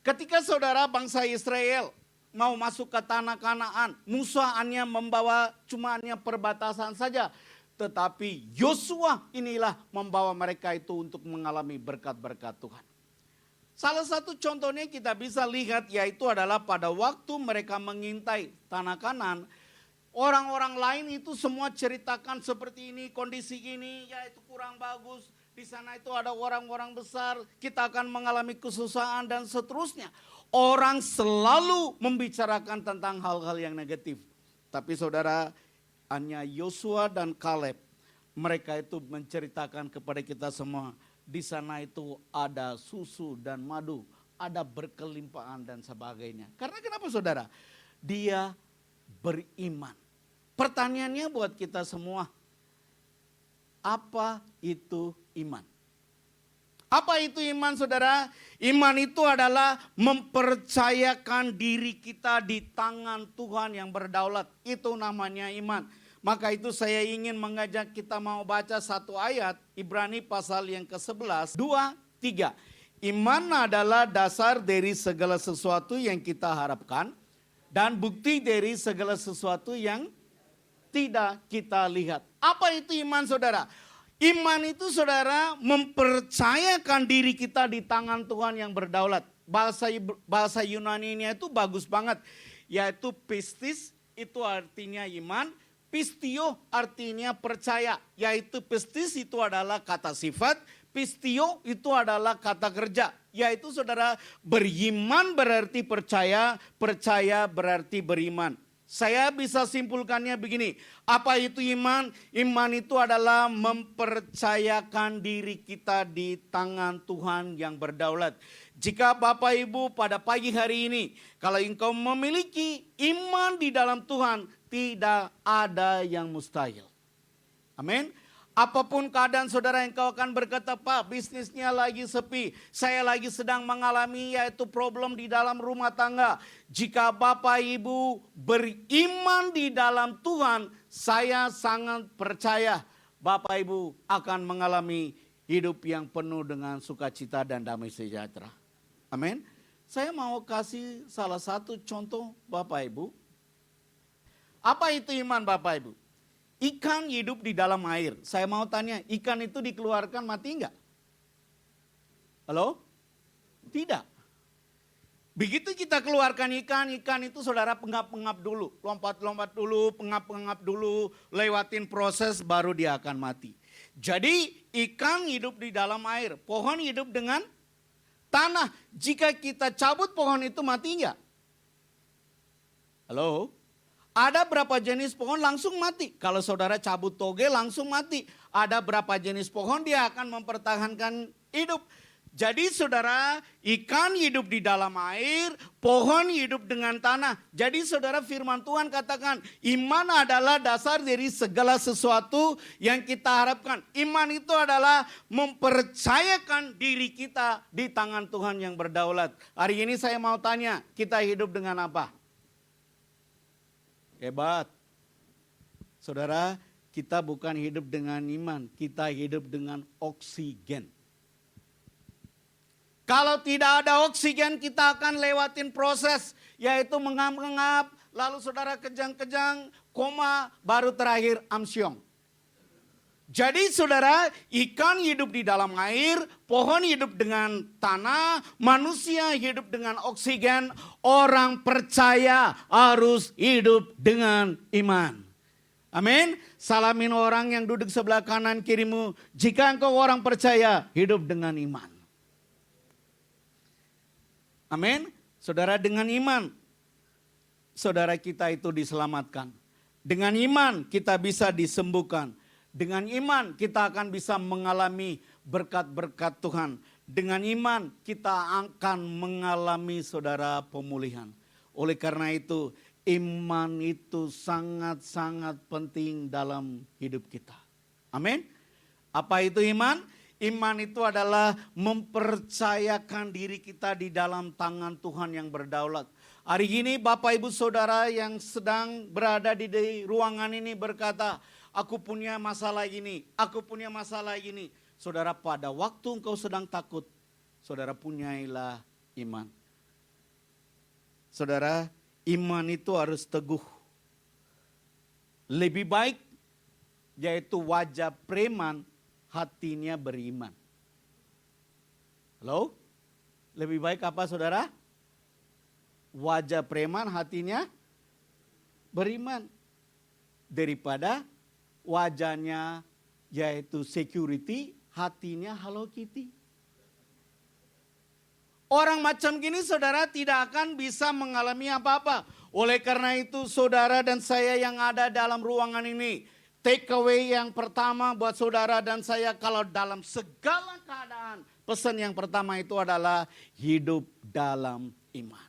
Ketika saudara bangsa Israel mau masuk ke tanah Kanaan, Musa hanya membawa cuma hanya perbatasan saja. Tetapi Yosua inilah membawa mereka itu untuk mengalami berkat-berkat Tuhan. Salah satu contohnya kita bisa lihat yaitu adalah pada waktu mereka mengintai tanah Kanaan. Orang-orang lain itu semua ceritakan seperti ini, kondisi ini, yaitu kurang bagus. Di sana itu ada orang-orang besar, kita akan mengalami kesusahan dan seterusnya. Orang selalu membicarakan tentang hal-hal yang negatif. Tapi saudara, hanya Yosua dan Kaleb, mereka itu menceritakan kepada kita semua, di sana itu ada susu dan madu, ada berkelimpahan dan sebagainya. Karena kenapa saudara? Dia beriman. Pertanyaannya buat kita semua, apa itu iman? Apa itu iman saudara? Iman itu adalah mempercayakan diri kita di tangan Tuhan yang berdaulat. Itu namanya iman. Maka itu saya ingin mengajak kita mau baca satu ayat, Ibrani pasal yang ke-11, 2, 3. Iman adalah dasar dari segala sesuatu yang kita harapkan dan bukti dari segala sesuatu yang tidak kita lihat. Apa itu iman saudara? Iman itu saudara mempercayakan diri kita di tangan Tuhan yang berdaulat. Bahasa Yunani-nya itu bagus banget. Yaitu pistis itu artinya iman. Pistio artinya percaya. Yaitu pistis itu adalah kata sifat. Pistio itu adalah kata kerja. Yaitu saudara beriman berarti percaya. Percaya berarti beriman. Saya bisa simpulkannya begini, apa itu iman? Iman itu adalah mempercayakan diri kita di tangan Tuhan yang berdaulat. Jika Bapak Ibu pada pagi hari ini, kalau engkau memiliki iman di dalam Tuhan, tidak ada yang mustahil. Amin. Apapun keadaan saudara, engkau akan berkata, Pak, bisnisnya lagi sepi. Saya lagi sedang mengalami yaitu problem di dalam rumah tangga. Jika Bapak Ibu beriman di dalam Tuhan, saya sangat percaya Bapak Ibu akan mengalami hidup yang penuh dengan sukacita dan damai sejahtera. Amin. Saya mau kasih salah satu contoh Bapak Ibu. Apa itu iman Bapak Ibu? Ikan hidup di dalam air. Saya mau tanya, ikan itu dikeluarkan mati enggak? Halo? Tidak. Begitu kita keluarkan ikan itu saudara pengap-pengap dulu. Lompat-lompat dulu, pengap-pengap dulu, lewatin proses baru dia akan mati. Jadi ikan hidup di dalam air, pohon hidup dengan tanah. Jika kita cabut pohon itu mati enggak? Halo? Ada berapa jenis pohon langsung mati. Kalau saudara cabut toge langsung mati. Ada berapa jenis pohon dia akan mempertahankan hidup. Jadi saudara, ikan hidup di dalam air, pohon hidup dengan tanah. Jadi saudara, firman Tuhan katakan, iman adalah dasar dari segala sesuatu yang kita harapkan. Iman itu adalah mempercayakan diri kita di tangan Tuhan yang berdaulat. Hari ini saya mau tanya, kita hidup dengan apa? Hebat. Saudara, kita bukan hidup dengan iman, kita hidup dengan oksigen. Kalau tidak ada oksigen, kita akan lewatin proses, yaitu mengap-ngap, lalu saudara kejang-kejang, koma, baru terakhir amsyong. Jadi saudara, ikan hidup di dalam air, pohon hidup dengan tanah, manusia hidup dengan oksigen, orang percaya harus hidup dengan iman. Amin. Salamin orang yang duduk sebelah kanan kirimu, jika engkau orang percaya, hidup dengan iman. Amin. Saudara, dengan iman, saudara kita itu diselamatkan. Dengan iman kita bisa disembuhkan. Dengan iman kita akan bisa mengalami berkat-berkat Tuhan. Dengan iman kita akan mengalami saudara pemulihan. Oleh karena itu iman itu sangat-sangat penting dalam hidup kita. Amin. Apa itu iman? Iman itu adalah mempercayakan diri kita di dalam tangan Tuhan yang berdaulat. Hari ini Bapak Ibu Saudara yang sedang berada di ruangan ini berkata, aku punya masalah ini, aku punya masalah ini. Saudara, pada waktu engkau sedang takut, saudara punyailah iman. Saudara, iman itu harus teguh. Lebih baik yaitu wajah preman, hatinya beriman. Halo? Lebih baik apa saudara? Wajah preman, hatinya beriman. Daripada wajahnya yaitu security, hatinya Hello Kitty. Orang macam gini saudara tidak akan bisa mengalami apa-apa. Oleh karena itu saudara dan saya yang ada dalam ruangan ini, takeaway yang pertama buat saudara dan saya, kalau dalam segala keadaan, pesan yang pertama itu adalah hidup dalam iman.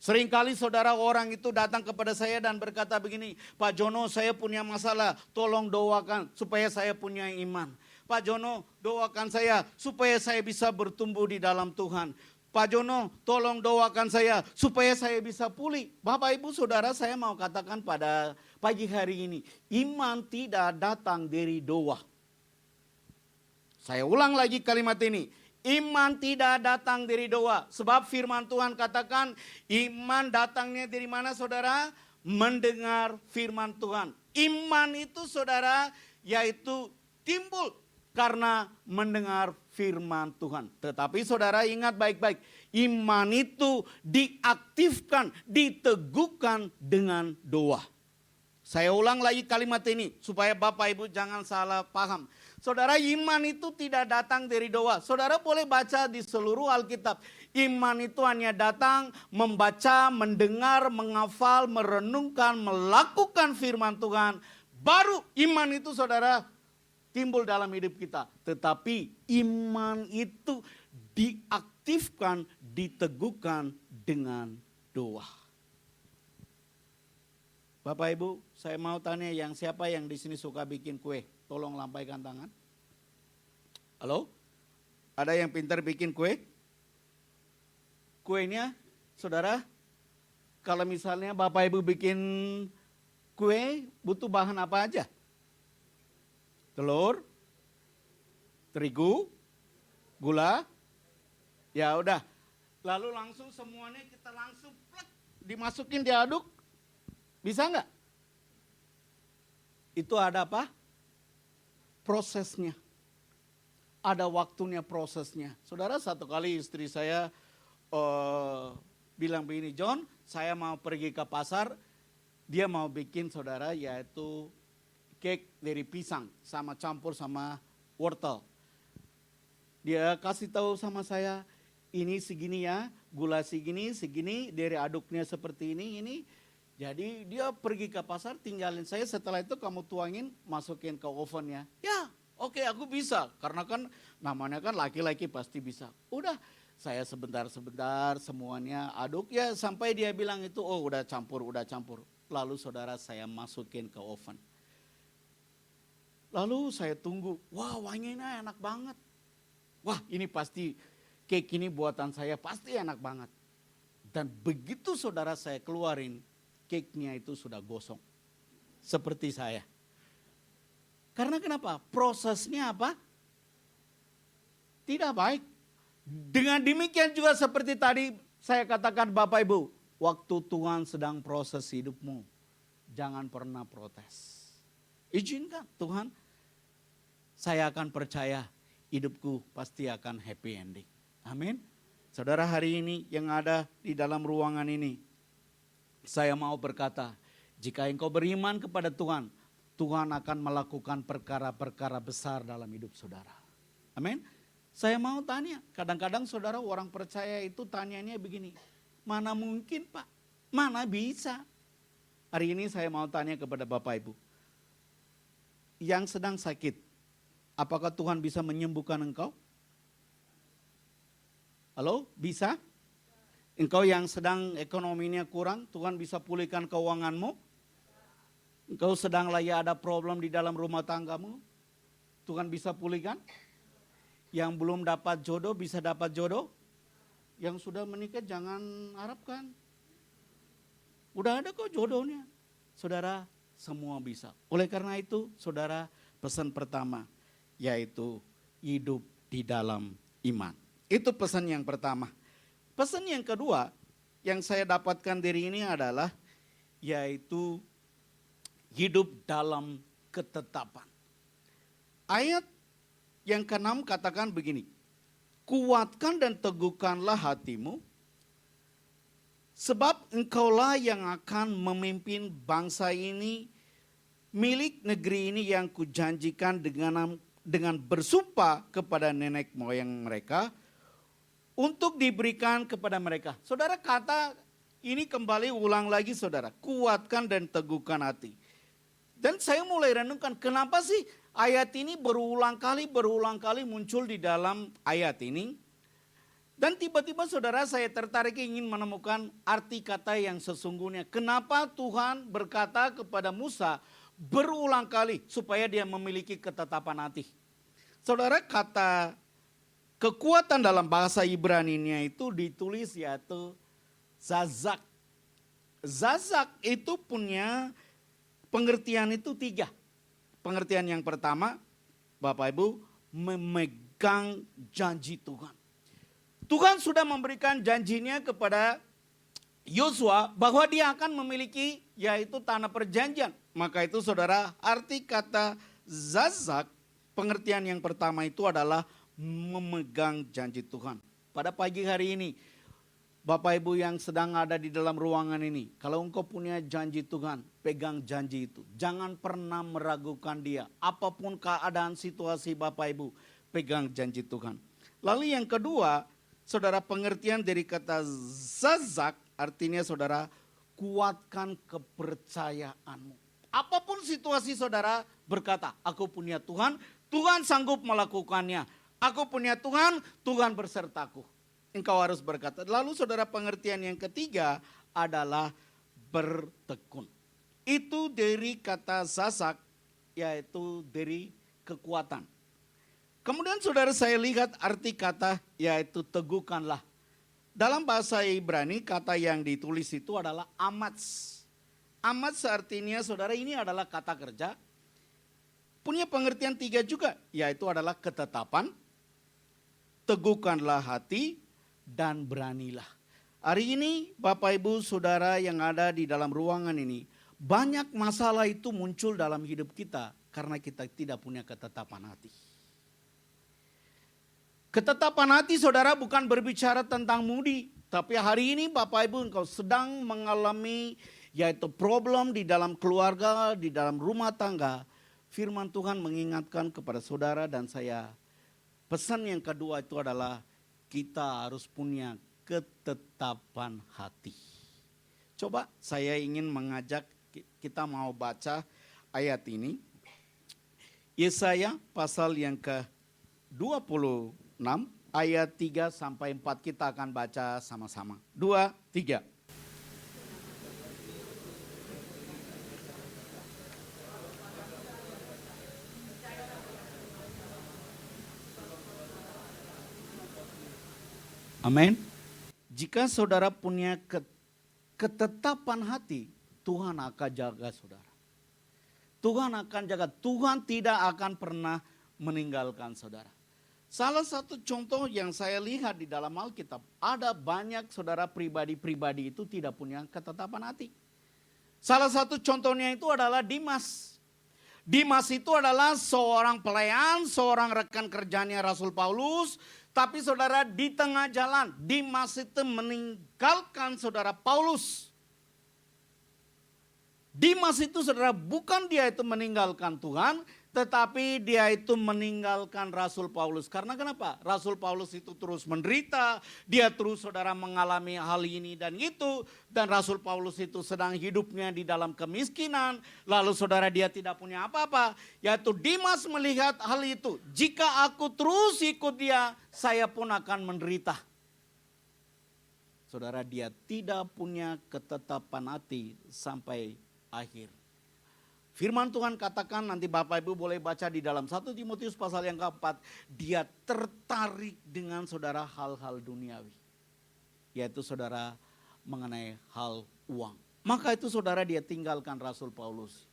Seringkali saudara, orang itu datang kepada saya dan berkata begini, Pak Jono, saya punya masalah, tolong doakan supaya saya punya iman. Pak Jono, doakan saya supaya saya bisa bertumbuh di dalam Tuhan. Pak Jono, tolong doakan saya supaya saya bisa pulih. Bapak Ibu Saudara, saya mau katakan pada pagi hari ini, iman tidak datang dari doa. Saya ulang lagi kalimat ini. Iman tidak datang dari doa. Sebab firman Tuhan katakan, iman datangnya dari mana saudara? Mendengar firman Tuhan. Iman itu saudara, yaitu timbul karena mendengar firman Tuhan. Tetapi saudara ingat baik-baik, iman itu diaktifkan, diteguhkan dengan doa. Saya ulang lagi kalimat ini supaya Bapak Ibu jangan salah paham. Saudara, iman itu tidak datang dari doa. Saudara boleh baca di seluruh Alkitab. Iman itu hanya datang membaca, mendengar, menghafal, merenungkan, melakukan firman Tuhan. Baru iman itu saudara timbul dalam hidup kita. Tetapi iman itu diaktifkan, diteguhkan dengan doa. Bapak Ibu, saya mau tanya siapa yang di sini suka bikin kue? Tolong lambaikan tangan. Halo? Ada yang pintar bikin kue? Kuenya, saudara, kalau misalnya Bapak Ibu bikin kue, butuh bahan apa aja? Telur, terigu, gula, ya udah. Lalu langsung semuanya kita langsung plek, dimasukin diaduk, bisa nggak? Itu ada apa? Prosesnya. Ada waktunya prosesnya. Saudara, satu kali istri saya bilang begini, John, saya mau pergi ke pasar, dia mau bikin saudara yaitu cake dari pisang sama campur sama wortel. Dia kasih tahu sama saya, ini segini ya, gula segini, dari aduknya seperti ini. Jadi dia pergi ke pasar, tinggalin saya, setelah itu kamu tuangin, masukin ke ovennya. Ya, oke, aku bisa, karena kan namanya kan laki-laki pasti bisa. Udah, saya sebentar semuanya aduk ya, sampai dia bilang itu, oh udah campur. Lalu saudara saya masukin ke oven. Lalu saya tunggu, wah wanginya enak banget. Wah ini pasti, cake ini buatan saya pasti enak banget. Dan begitu saudara saya keluarin, cake-nya itu sudah gosong. Seperti saya. Karena kenapa? Prosesnya apa? Tidak baik. Dengan demikian juga seperti tadi saya katakan Bapak Ibu. Waktu Tuhan sedang proses hidupmu, jangan pernah protes. Izinkan Tuhan, saya akan percaya hidupku pasti akan happy ending. Amin. Saudara, hari ini yang ada di dalam ruangan ini, saya mau berkata, jika engkau beriman kepada Tuhan, Tuhan akan melakukan perkara-perkara besar dalam hidup saudara. Amin. Saya mau tanya, kadang-kadang saudara orang percaya itu tanyanya begini, mana mungkin Pak, mana bisa. Hari ini saya mau tanya kepada Bapak Ibu, yang sedang sakit, apakah Tuhan bisa menyembuhkan engkau? Halo, bisa? Engkau yang sedang ekonominya kurang, Tuhan bisa pulihkan keuanganmu. Engkau sedang lagi ada problem di dalam rumah tanggamu, Tuhan bisa pulihkan. Yang belum dapat jodoh bisa dapat jodoh. Yang sudah menikah jangan harapkan. Udah ada kok jodohnya. Saudara, semua bisa. Oleh karena itu, saudara, pesan pertama yaitu hidup di dalam iman. Itu pesan yang pertama. Pesan yang kedua yang saya dapatkan dari ini adalah yaitu hidup dalam ketetapan. Ayat yang ke-6 katakan begini, kuatkan dan teguhkanlah hatimu, sebab engkaulah yang akan memimpin bangsa ini, milik negeri ini yang kujanjikan dengan bersumpah kepada nenek moyang mereka, untuk diberikan kepada mereka. Saudara, kata ini kembali ulang lagi saudara, kuatkan dan teguhkan hati. Dan saya mulai renungkan kenapa sih ayat ini berulang kali muncul di dalam ayat ini. Dan tiba-tiba saudara saya tertarik ingin menemukan arti kata yang sesungguhnya. Kenapa Tuhan berkata kepada Musa berulang kali supaya dia memiliki ketetapan hati. Saudara, kata kekuatan dalam bahasa Ibrani-nya itu ditulis yaitu zazak. Zazak itu punya pengertian itu 3. Pengertian yang pertama, Bapak Ibu, memegang janji Tuhan. Tuhan sudah memberikan janjinya kepada Yosua bahwa dia akan memiliki yaitu tanah perjanjian. Maka itu saudara, arti kata zazak, pengertian yang pertama itu adalah memegang janji Tuhan. Pada pagi hari ini, Bapak Ibu yang sedang ada di dalam ruangan ini, kalau engkau punya janji Tuhan, pegang janji itu. Jangan pernah meragukan dia. Apapun keadaan situasi Bapak Ibu, pegang janji Tuhan. Lalu yang kedua, saudara, pengertian dari kata zazak artinya saudara kuatkan kepercayaanmu. Apapun situasi saudara berkata, aku punya Tuhan, Tuhan sanggup melakukannya. Aku punya Tuhan, Tuhan bersertaku. Engkau harus berkata. Lalu saudara, pengertian yang ketiga adalah bertekun. Itu dari kata zazak yaitu dari kekuatan. Kemudian saudara saya lihat arti kata yaitu teguhkanlah. Dalam bahasa Ibrani kata yang ditulis itu adalah amats. Amats artinya saudara ini adalah kata kerja. Punya pengertian 3 juga yaitu adalah ketetapan, teguhkanlah hati, dan beranilah. Hari ini Bapak Ibu Saudara yang ada di dalam ruangan ini, banyak masalah itu muncul dalam hidup kita karena kita tidak punya ketetapan hati. Ketetapan hati saudara bukan berbicara tentang mudi. Tapi hari ini Bapak Ibu engkau sedang mengalami yaitu problem di dalam keluarga, di dalam rumah tangga. Firman Tuhan mengingatkan kepada saudara dan saya. Pesan yang kedua itu adalah kita harus punya ketetapan hati. Coba saya ingin mengajak kita mau baca ayat ini. Yesaya pasal yang ke-26 ayat 3 sampai 4 kita akan baca sama-sama. 2, 3. Amin. Jika saudara punya ketetapan hati, Tuhan akan jaga saudara. Tuhan akan jaga. Tuhan tidak akan pernah meninggalkan saudara. Salah satu contoh yang saya lihat di dalam Alkitab, ada banyak saudara pribadi-pribadi itu tidak punya ketetapan hati. Salah satu contohnya itu adalah Dimas. Dimas itu adalah seorang pelayan, seorang rekan kerjanya Rasul Paulus. Tapi saudara di tengah jalan, Dimas itu meninggalkan saudara Paulus. Dimas itu saudara bukan dia itu meninggalkan Tuhan, tetapi dia itu meninggalkan Rasul Paulus. Karena kenapa? Rasul Paulus itu terus menderita, dia terus saudara mengalami hal ini dan itu. Dan Rasul Paulus itu sedang hidupnya di dalam kemiskinan, lalu saudara dia tidak punya apa-apa. Yaitu Dimas melihat hal itu, jika aku terus ikut dia, saya pun akan menderita. Saudara dia tidak punya ketetapan hati sampai akhir. Firman Tuhan katakan nanti Bapak Ibu boleh baca di dalam 1 Timotius pasal yang keempat. Dia tertarik dengan saudara hal-hal duniawi. Yaitu saudara mengenai hal uang. Maka itu saudara dia tinggalkan Rasul Paulus.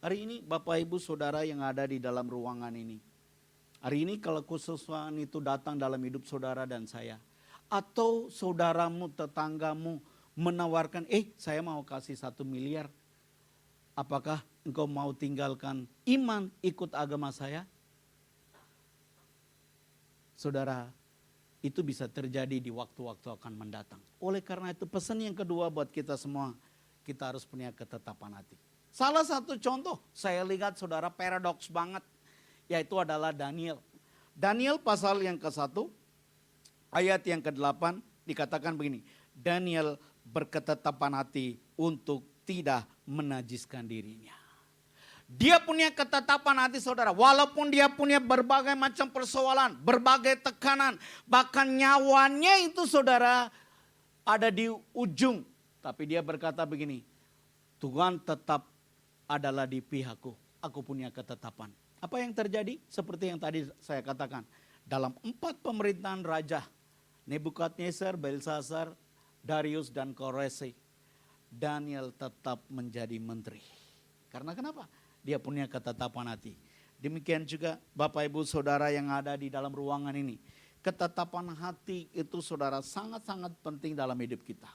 Hari ini Bapak Ibu saudara yang ada di dalam ruangan ini. Hari ini kalau kesusahan itu datang dalam hidup saudara dan saya. Atau saudaramu, tetanggamu menawarkan, saya mau kasih 1 miliar. Apakah engkau mau tinggalkan iman ikut agama saya? Saudara, itu bisa terjadi di waktu-waktu akan mendatang. Oleh karena itu pesan yang kedua buat kita semua, kita harus punya ketetapan hati. Salah satu contoh saya lihat saudara paradoks banget, yaitu adalah Daniel. Daniel pasal yang ke-1, ayat yang ke-8 dikatakan begini. Daniel berketetapan hati untuk tidak menajiskan dirinya. Dia punya ketetapan hati saudara. Walaupun dia punya berbagai macam persoalan, berbagai tekanan. Bahkan nyawanya itu saudara ada di ujung. Tapi dia berkata begini, Tuhan tetap adalah di pihakku. Aku punya ketetapan. Apa yang terjadi? Seperti yang tadi saya katakan. Dalam 4 pemerintahan raja, Nebukadnezar, Belshazzar, Darius dan Koresi, Daniel tetap menjadi menteri. Karena kenapa? Dia punya ketetapan hati. Demikian juga Bapak Ibu Saudara yang ada di dalam ruangan ini. Ketetapan hati itu saudara sangat-sangat penting dalam hidup kita.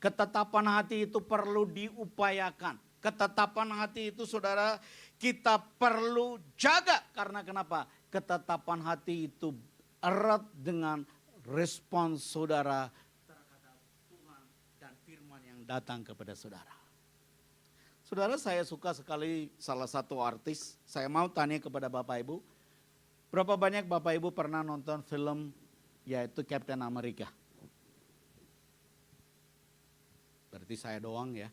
Ketetapan hati itu perlu diupayakan. Ketetapan hati itu saudara kita perlu jaga. Karena kenapa? Ketetapan hati itu erat dengan respons saudara terhadap Tuhan dan firman yang datang kepada saudara. Saudara, saya suka sekali salah satu artis. Saya mau tanya kepada Bapak Ibu, berapa banyak Bapak Ibu pernah nonton film yaitu Captain America? Berarti saya doang ya.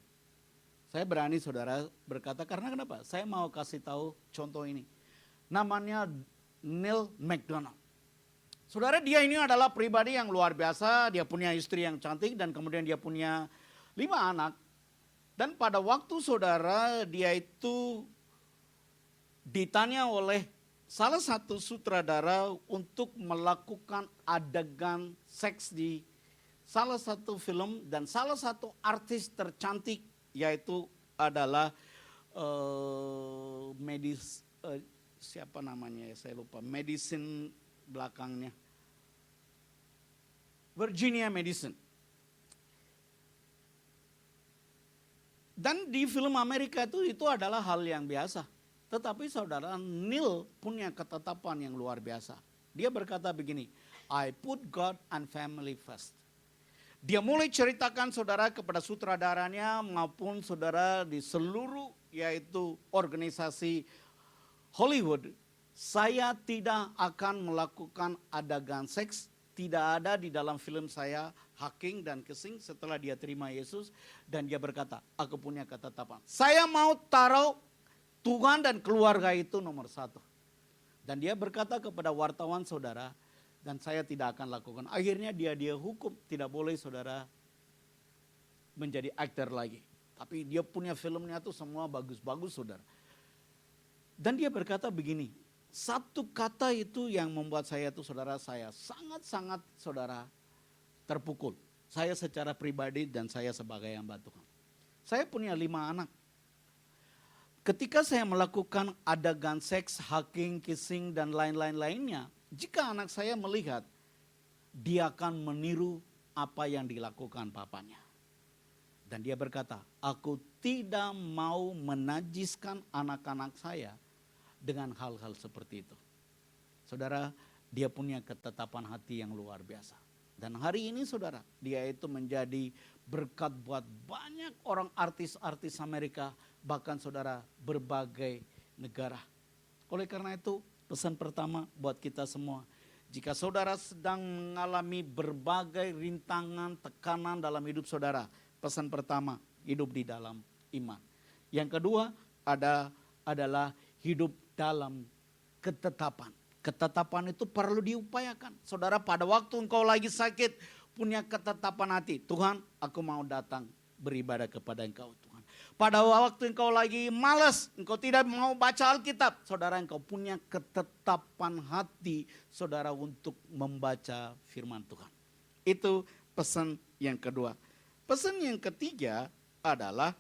Saya berani saudara berkata karena kenapa? Saya mau kasih tahu contoh ini. Namanya Neil McDonough. Saudara, dia ini adalah pribadi yang luar biasa. Dia punya istri yang cantik dan kemudian dia punya 5 anak. Dan pada waktu saudara dia itu ditanya oleh salah satu sutradara untuk melakukan adegan seks di salah satu film dan salah satu artis tercantik yaitu adalah siapa namanya ya saya lupa, Madison belakangnya. Virginia Madison. Dan di film Amerika itu adalah hal yang biasa. Tetapi saudara, Neil punya ketetapan yang luar biasa. Dia berkata begini, I put God and family first. Dia mulai ceritakan saudara kepada sutradaranya maupun saudara di seluruh yaitu organisasi Hollywood. Saya tidak akan melakukan adegan seks. Tidak ada di dalam film saya hacking dan kissing setelah dia terima Yesus. Dan dia berkata, aku punya ketetapan. Saya mau taruh Tuhan dan keluarga itu nomor 1. Dan dia berkata kepada wartawan saudara, dan saya tidak akan lakukan. Akhirnya dia hukum, tidak boleh saudara menjadi aktor lagi. Tapi dia punya filmnya tuh semua bagus-bagus saudara. Dan dia berkata begini, satu kata itu yang membuat saya tuh saudara, saya sangat-sangat saudara terpukul. Saya secara pribadi dan saya sebagai hamba Tuhan. Saya punya 5 anak. Ketika saya melakukan adegan seks, hacking, kissing dan lain-lain lainnya, jika anak saya melihat, dia akan meniru apa yang dilakukan papanya. Dan dia berkata, aku tidak mau menajiskan anak-anak saya dengan hal-hal seperti itu. Saudara, dia punya ketetapan hati yang luar biasa. Dan hari ini saudara, dia itu menjadi berkat buat banyak orang artis-artis Amerika, bahkan saudara berbagai negara. Oleh karena itu, pesan pertama buat kita semua, jika saudara sedang mengalami berbagai rintangan, tekanan dalam hidup saudara, pesan pertama, hidup di dalam iman. Yang kedua adalah hidup dalam ketetapan. Ketetapan itu perlu diupayakan. Saudara, pada waktu engkau lagi sakit, punya ketetapan hati. Tuhan, aku mau datang beribadah kepada engkau Tuhan. Pada waktu engkau lagi malas, engkau tidak mau baca Alkitab. Saudara, engkau punya ketetapan hati, saudara, untuk membaca firman Tuhan. Itu pesan yang kedua. Pesan yang ketiga adalah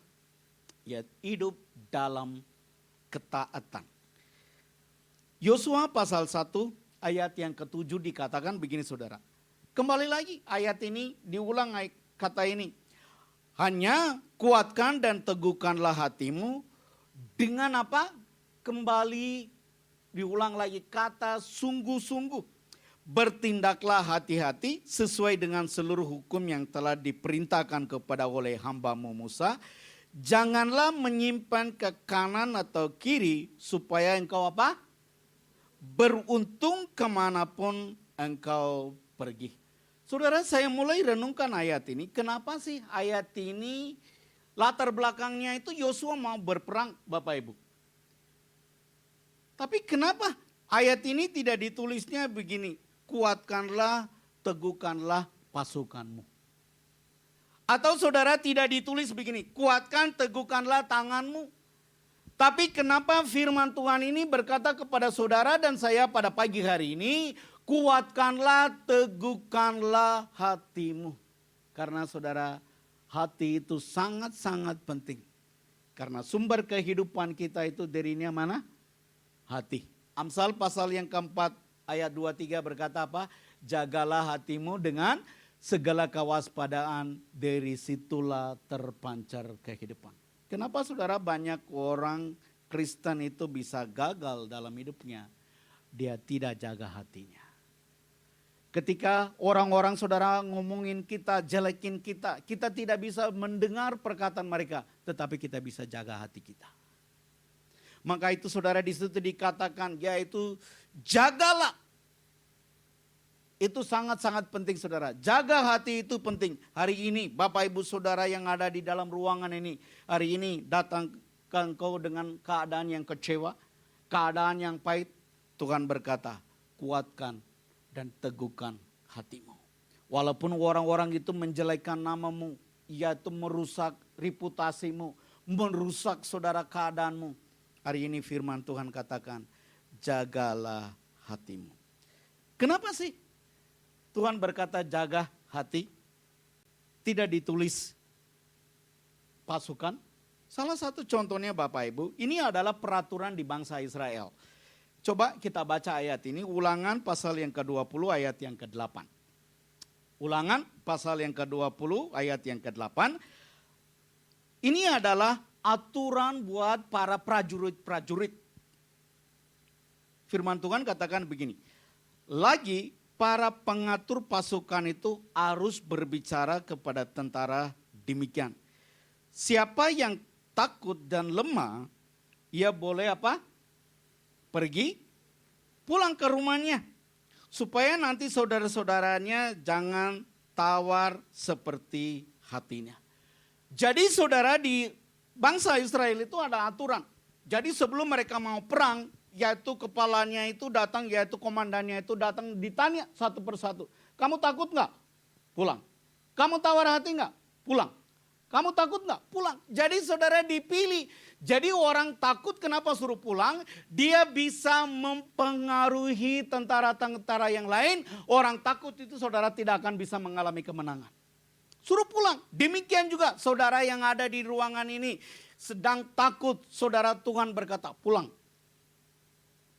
ya, hidup dalam ketaatan. Yosua pasal 1 ayat yang ke-7 dikatakan begini saudara. Kembali lagi ayat ini diulang kata ini. Hanya kuatkan dan teguhkanlah hatimu dengan apa? Kembali diulang lagi kata sungguh-sungguh. Bertindaklah hati-hati sesuai dengan seluruh hukum yang telah diperintahkan kepada oleh hambamu Musa. Janganlah menyimpan ke kanan atau kiri supaya engkau apa? Beruntung kemanapun engkau pergi. Saudara, saya mulai renungkan ayat ini. Kenapa sih ayat ini latar belakangnya itu Yosua mau berperang Bapak Ibu. Tapi kenapa ayat ini tidak ditulisnya begini, kuatkanlah, teguhkanlah pasukanmu. Atau saudara tidak ditulis begini, kuatkan, teguhkanlah tanganmu. Tapi kenapa firman Tuhan ini berkata kepada saudara dan saya pada pagi hari ini, kuatkanlah, teguhkanlah hatimu. Karena saudara, hati itu sangat-sangat penting. Karena sumber kehidupan kita itu darinya mana? Hati. Amsal pasal yang keempat ayat 23 berkata apa? Jagalah hatimu dengan segala kewaspadaan, dari situlah terpancar kehidupan. Kenapa saudara banyak orang Kristen itu bisa gagal dalam hidupnya? Dia tidak jaga hatinya. Ketika orang-orang saudara ngomongin kita, jelekin kita, kita tidak bisa mendengar perkataan mereka, tetapi kita bisa jaga hati kita. Maka itu saudara di situ dikatakan, yaitu jagalah. Itu sangat-sangat penting saudara. Jaga hati itu penting. Hari ini Bapak Ibu Saudara yang ada di dalam ruangan ini. Hari ini datang ke engkau dengan keadaan yang kecewa. Keadaan yang pahit. Tuhan berkata, kuatkan dan teguhkan hatimu. Walaupun orang-orang itu menjelekkan namamu. Yaitu merusak reputasimu. Merusak saudara keadaanmu. Hari ini firman Tuhan katakan, jagalah hatimu. Kenapa sih Tuhan berkata jaga hati? Tidak ditulis pasukan. Salah satu contohnya Bapak Ibu, ini adalah peraturan di bangsa Israel. Coba kita baca ayat ini, Ulangan pasal yang ke-20 ayat yang ke-8. Ulangan pasal yang ke-20 ayat yang ke-8. Ini adalah aturan buat para prajurit-prajurit. Firman Tuhan katakan begini, lagi para pengatur pasukan itu harus berbicara kepada tentara demikian. Siapa yang takut dan lemah, ia boleh apa? Pergi pulang ke rumahnya. Supaya nanti saudara-saudaranya jangan tawar seperti hatinya. Jadi saudara, di bangsa Israel itu ada aturan. Jadi sebelum mereka mau perang, yaitu kepalanya itu datang, yaitu komandannya itu datang, ditanya satu persatu. Kamu takut nggak? Pulang. Kamu tawar hati nggak? Pulang. Kamu takut nggak? Pulang. Jadi saudara dipilih. Jadi orang takut kenapa suruh pulang? Dia bisa mempengaruhi tentara-tentara yang lain. Orang takut itu saudara tidak akan bisa mengalami kemenangan. Suruh pulang. Demikian juga saudara yang ada di ruangan ini sedang takut. Saudara, Tuhan berkata pulang.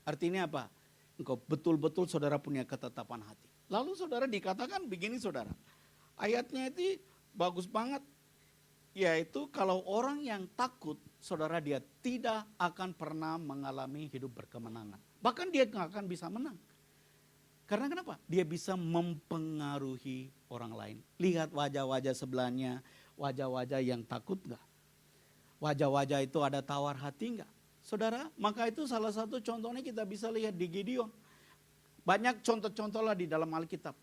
Artinya apa? Engkau betul-betul saudara punya ketetapan hati. Lalu saudara dikatakan begini saudara. Ayatnya itu bagus banget. Yaitu kalau orang yang takut, saudara, dia tidak akan pernah mengalami hidup berkemenangan. Bahkan dia nggak akan bisa menang. Karena kenapa? Dia bisa mempengaruhi orang lain. Lihat wajah-wajah sebelahnya, wajah-wajah yang takut nggak? Wajah-wajah itu ada tawar hati nggak? Saudara, maka itu salah satu contohnya kita bisa lihat di Gideon. Banyak contoh-contoh lah di dalam Alkitab.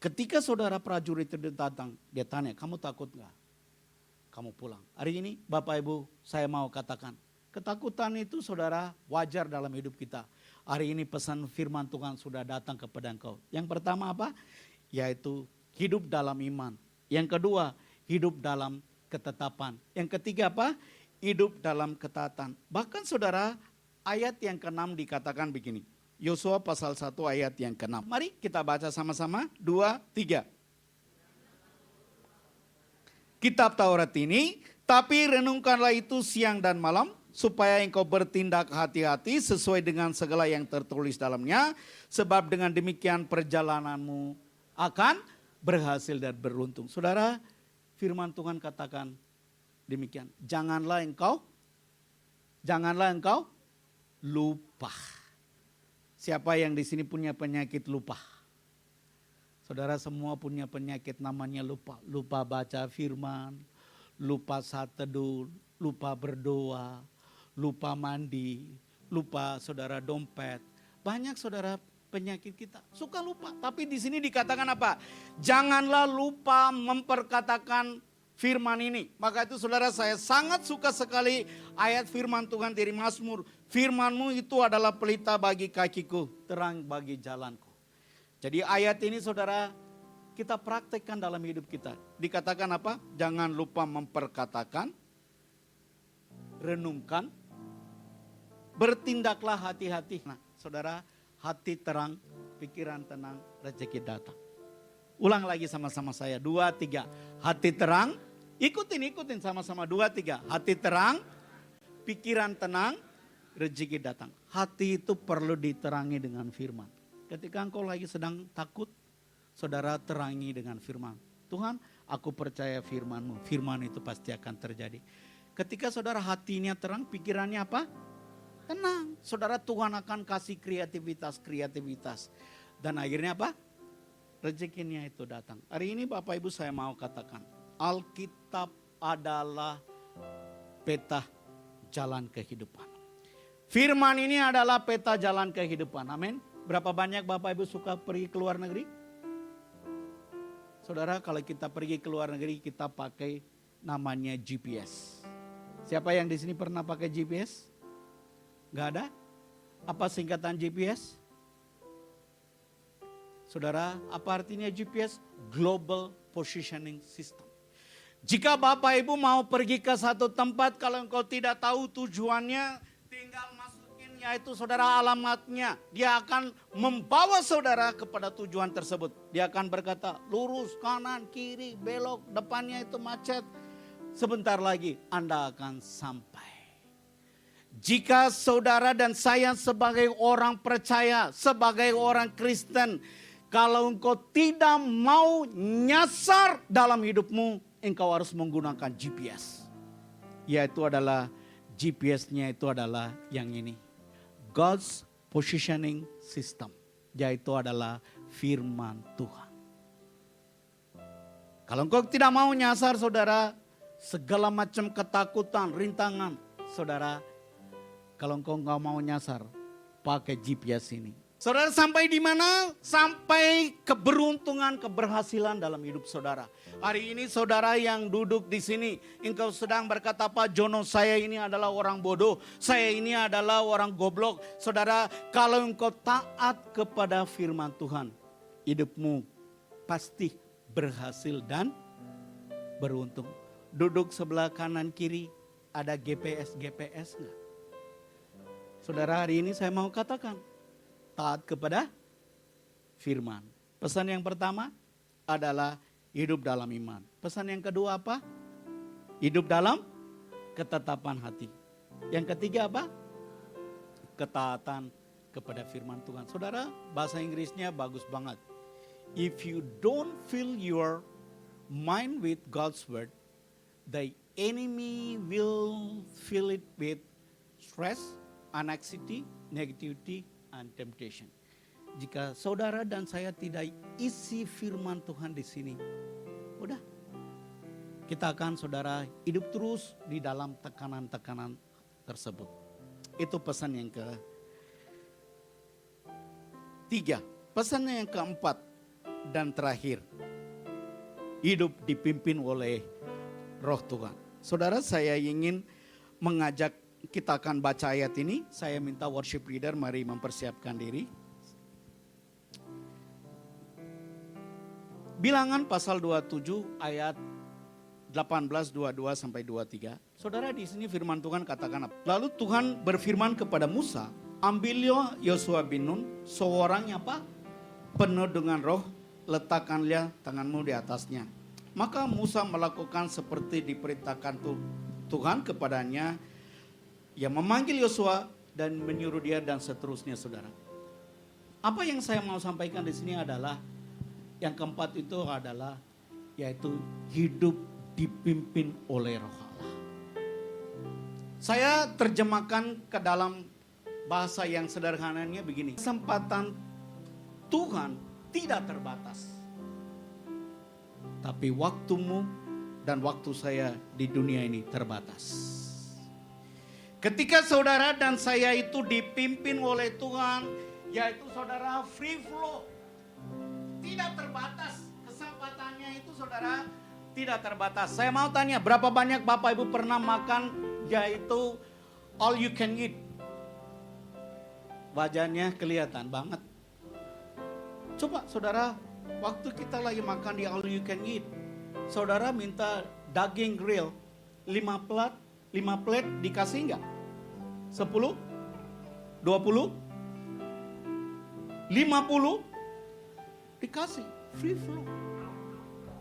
Ketika saudara prajurit itu datang, dia tanya, kamu takut nggak? Kamu pulang. Hari ini Bapak Ibu saya mau katakan, ketakutan itu saudara wajar dalam hidup kita. Hari ini pesan firman Tuhan sudah datang kepada engkau. Yang pertama apa? Yaitu hidup dalam iman. Yang kedua, hidup dalam ketetapan. Yang ketiga apa? Hidup dalam ketaatan. Bahkan saudara, ayat yang ke-6 dikatakan begini. Yosua pasal 1 ayat yang ke-6. Mari kita baca sama-sama. 2, 3. Kitab Taurat ini, tapi renungkanlah itu siang dan malam, supaya engkau bertindak hati-hati sesuai dengan segala yang tertulis dalamnya. Sebab dengan demikian perjalananmu akan berhasil dan beruntung. Saudara, firman Tuhan katakan demikian. Janganlah engkau lupa. Siapa yang di sini punya penyakit lupa? Saudara semua punya penyakit namanya lupa. Lupa baca firman, lupa saat teduh, lupa berdoa, lupa mandi, lupa saudara dompet. Banyak saudara penyakit kita suka lupa. Tapi di sini dikatakan apa? Janganlah lupa memperkatakan firman ini. Maka itu saudara, saya sangat suka sekali ayat firman Tuhan dari Mazmur. Firman-Mu itu adalah pelita bagi kakiku, terang bagi jalanku. Jadi ayat ini saudara, kita praktekkan dalam hidup kita. Dikatakan apa? Jangan lupa memperkatakan, renungkan, bertindaklah hati-hati. Nah saudara, hati terang, pikiran tenang, rezeki datang. Ulang lagi sama-sama saya, 2, 3. Hati terang, ikutin sama-sama, 2, 3. Hati terang, pikiran tenang, rezeki datang. Hati itu perlu diterangi dengan firman. Ketika engkau lagi sedang takut, saudara terangi dengan firman. Tuhan, aku percaya firman-Mu. Firman itu pasti akan terjadi. Ketika saudara hatinya terang, pikirannya apa? Tenang. Saudara, Tuhan akan kasih kreativitas. Dan akhirnya apa? Rezekinya itu datang. Hari ini Bapak Ibu saya mau katakan, Alkitab adalah peta jalan kehidupan. Firman ini adalah peta jalan kehidupan. Amin. Berapa banyak Bapak Ibu suka pergi ke luar negeri? Saudara, kalau kita pergi ke luar negeri, kita pakai namanya GPS. Siapa yang di sini pernah pakai GPS? Gak ada? Apa singkatan GPS? Saudara, apa artinya GPS? Global Positioning System. Jika Bapak Ibu mau pergi ke satu tempat, kalau engkau tidak tahu tujuannya, tinggal masukin yaitu saudara alamatnya. Dia akan membawa saudara kepada tujuan tersebut. Dia akan berkata, lurus, kanan, kiri, belok, depannya itu macet. Sebentar lagi Anda akan sampai. Jika saudara dan saya sebagai orang percaya, sebagai orang Kristen, kalau engkau tidak mau nyasar dalam hidupmu, engkau harus menggunakan GPS. Yaitu adalah GPS-nya itu adalah yang ini. God's Positioning System. Yaitu adalah firman Tuhan. Kalau engkau tidak mau nyasar saudara, segala macam ketakutan, rintangan. Saudara, kalau engkau nggak mau nyasar, pakai GPS ini. Saudara sampai di mana? Sampai keberuntungan, keberhasilan dalam hidup saudara. Hari ini saudara yang duduk di sini, engkau sedang berkata, Pak Jono, saya ini adalah orang bodoh, saya ini adalah orang goblok. Saudara, kalau engkau taat kepada firman Tuhan, hidupmu pasti berhasil dan beruntung. Duduk sebelah kanan kiri, ada GPS enggak? Saudara, hari ini saya mau katakan, taat kepada firman. Pesan yang pertama adalah hidup dalam iman. Pesan yang kedua apa? Hidup dalam ketetapan hati. Yang ketiga apa? Ketaatan kepada firman Tuhan. Saudara, bahasa Inggrisnya bagus banget. If you don't fill your mind with God's word, the enemy will fill it with stress, anxiety, negativity, and temptation. Jika saudara dan saya tidak isi firman Tuhan di sini, udah kita akan saudara hidup terus di dalam tekanan-tekanan tersebut. Itu pesan yang ketiga. Pesan yang keempat dan terakhir, hidup dipimpin oleh Roh Tuhan. Saudara, saya ingin mengajak kita akan baca ayat ini. Saya minta worship leader mari mempersiapkan diri. Bilangan pasal 27 ayat 18, 22 sampai 23. Saudara, di sini firman Tuhan katakan apa? Lalu Tuhan berfirman kepada Musa, ambillah Yosua bin Nun, seorang yang apa? Penuh dengan roh, letakkanlah tanganmu di atasnya. Maka Musa melakukan seperti diperintahkan Tuhan kepadanya. Ia memanggil Yosua dan menyuruh dia dan seterusnya, saudara. Apa yang saya mau sampaikan di sini adalah yang keempat itu adalah yaitu hidup dipimpin oleh Roh Allah. Saya terjemahkan ke dalam bahasa yang sederhananya begini. Kesempatan Tuhan tidak terbatas. Tapi waktumu dan waktu saya di dunia ini terbatas. Ketika saudara dan saya itu dipimpin oleh Tuhan, yaitu saudara free flow, tidak terbatas. Kesempatannya itu saudara tidak terbatas. Saya mau tanya, berapa banyak Bapak Ibu pernah makan yaitu all you can eat? wajahnya kelihatan banget. Coba saudara, waktu kita lagi makan di all you can eat, saudara minta daging grill 5 plate dikasih nggak? 10? 20? 50? Dikasih, free flow.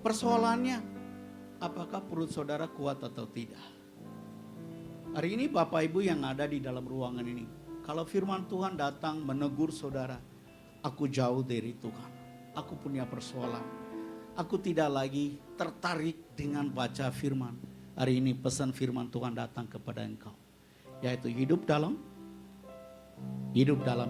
Persoalannya, apakah perut saudara kuat atau tidak? Hari ini Bapak Ibu yang ada di dalam ruangan ini, kalau firman Tuhan datang menegur saudara, aku jauh dari Tuhan, aku punya persoalan, aku tidak lagi tertarik dengan baca firman. Hari ini pesan firman Tuhan datang kepada engkau, yaitu hidup dalam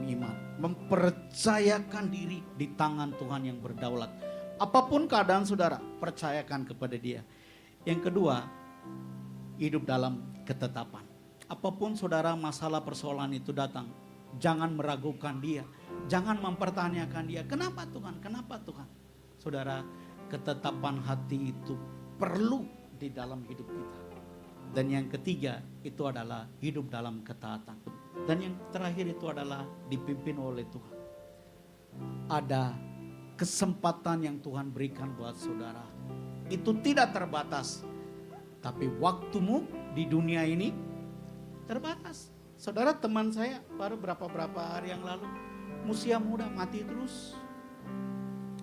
iman, mempercayakan diri di tangan Tuhan yang berdaulat. Apapun keadaan saudara, percayakan kepada Dia. Yang kedua, hidup dalam ketetapan. Apapun saudara masalah persoalan itu datang, jangan meragukan Dia, jangan mempertanyakan Dia. Kenapa Tuhan? Kenapa Tuhan? Saudara, ketetapan hati itu perlu di dalam hidup kita. Dan yang ketiga itu adalah hidup dalam ketaatan. Dan yang terakhir itu adalah dipimpin oleh Tuhan. Ada kesempatan yang Tuhan berikan buat saudara. Itu tidak terbatas. Tapi waktumu di dunia ini terbatas. Saudara, teman saya baru berapa hari yang lalu, usia muda mati terus.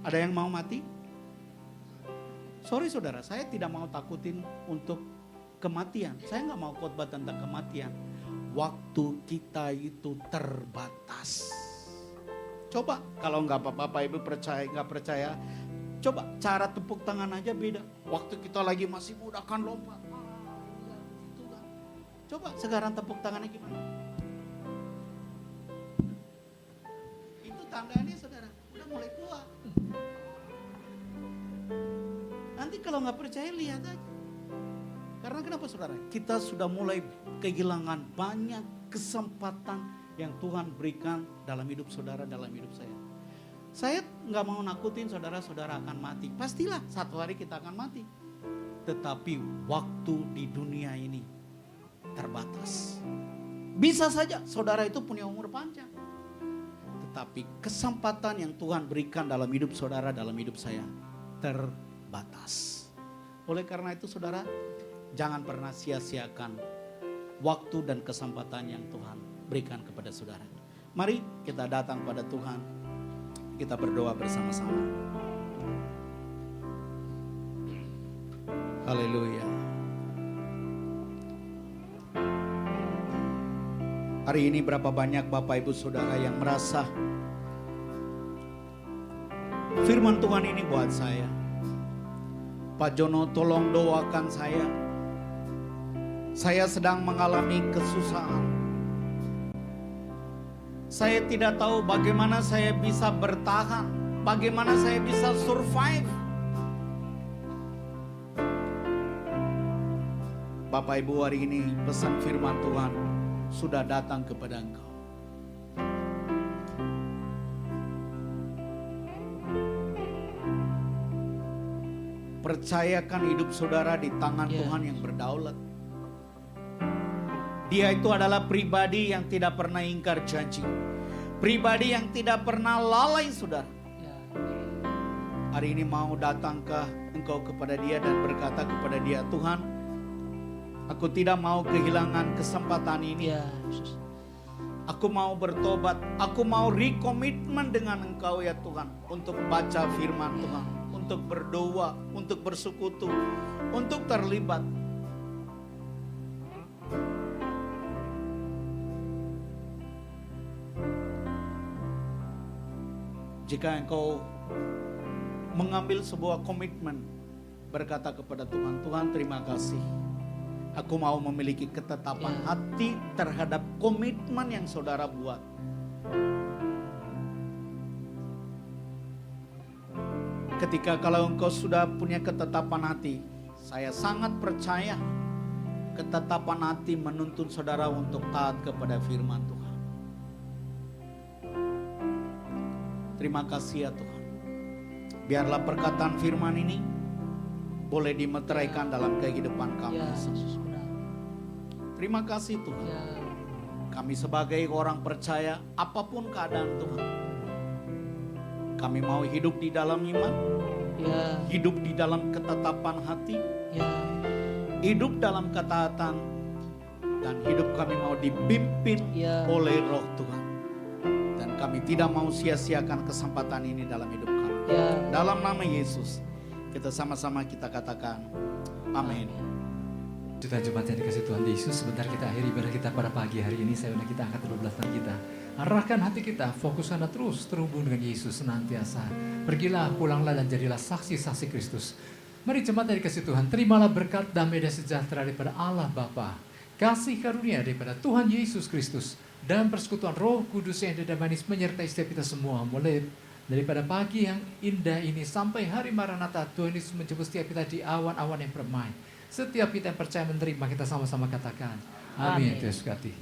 Ada yang mau mati? Sorry saudara, saya tidak mau takutin untuk kematian. Saya nggak mau khotbah tentang kematian. Waktu kita itu terbatas. Coba kalau nggak Bapak Ibu percaya nggak percaya, coba cara tepuk tangan aja beda. Waktu kita lagi masih muda kan lompat. Gitu kan. Coba sekarang tepuk tangannya gimana? Itu tandanya saudara udah mulai tua. Nanti kalau nggak percaya lihat aja. Karena kenapa saudara? Kita sudah mulai kehilangan banyak kesempatan yang Tuhan berikan dalam hidup saudara, dalam hidup saya. Saya nggak mau nakutin saudara-saudara akan mati. Pastilah satu hari kita akan mati. Tetapi waktu di dunia ini terbatas. Bisa saja saudara itu punya umur panjang. Tetapi kesempatan yang Tuhan berikan dalam hidup saudara, dalam hidup saya terbatas. Oleh karena itu saudara, jangan pernah sia-siakan waktu dan kesempatan yang Tuhan berikan kepada saudara. Mari kita datang pada Tuhan. Kita berdoa bersama-sama. Haleluya. Hari ini berapa banyak Bapak Ibu Saudara yang merasa firman Tuhan ini buat saya. Pak Jono, tolong doakan saya. Saya sedang mengalami kesusahan. Saya tidak tahu bagaimana saya bisa bertahan, bagaimana saya bisa survive. Bapak Ibu, hari ini pesan firman Tuhan sudah datang kepada engkau. Percayakan hidup saudara di tangan Tuhan yang berdaulat. Dia itu adalah pribadi yang tidak pernah ingkar janji. Pribadi yang tidak pernah lalai saudara. Hari ini mau datangkah engkau kepada dia dan berkata kepada dia, Tuhan, aku tidak mau kehilangan kesempatan ini. Aku mau bertobat, aku mau rekomitmen dengan engkau ya Tuhan. Untuk baca firman Tuhan, untuk berdoa, untuk bersekutu, untuk terlibat. Jika engkau mengambil sebuah komitmen, berkata kepada Tuhan, Tuhan terima kasih. Aku mau memiliki ketetapan hati terhadap komitmen yang saudara buat. Ketika kalau engkau sudah punya ketetapan hati, saya sangat percaya ketetapan hati menuntun saudara untuk taat kepada firman Tuhan. Terima kasih ya Tuhan. Biarlah perkataan firman ini boleh dimeteraikan dalam kehidupan kami. Terima kasih Tuhan. Kami sebagai orang percaya, apapun keadaan Tuhan, kami mau hidup di dalam iman, Ya, hidup di dalam ketetapan hati, ya, hidup dalam ketaatan, dan hidup kami mau dipimpin ya. oleh Roh Tuhan. Dan kami tidak mau sia-siakan kesempatan ini dalam hidup kami. Ya. Dalam nama Yesus, kita sama-sama kita katakan, amin. Jutaan jemaat yang dikasih Tuhan Yesus, sebentar kita akhiri ibadah kita pada pagi hari ini. Saya undang kita angkat 12 tangan kita. Arahkan hati kita, fokuskan terus terhubung dengan Yesus senantiasa. Pergilah, pulanglah dan jadilah saksi-saksi Kristus. Mari jemaat yang dikasih Tuhan, terimalah berkat damai dan sejahtera daripada Allah Bapa, kasih karunia daripada Tuhan Yesus Kristus, dan persekutuan Roh Kudus yang tidak manis menyertai setiap kita semua. Mulai daripada pagi yang indah ini sampai hari Maranatha, Tuhan Yesus menjemput setiap kita di awan-awan yang permai. Setiap kita yang percaya menerima, kita sama-sama katakan, amin. Amin. Yesus kati.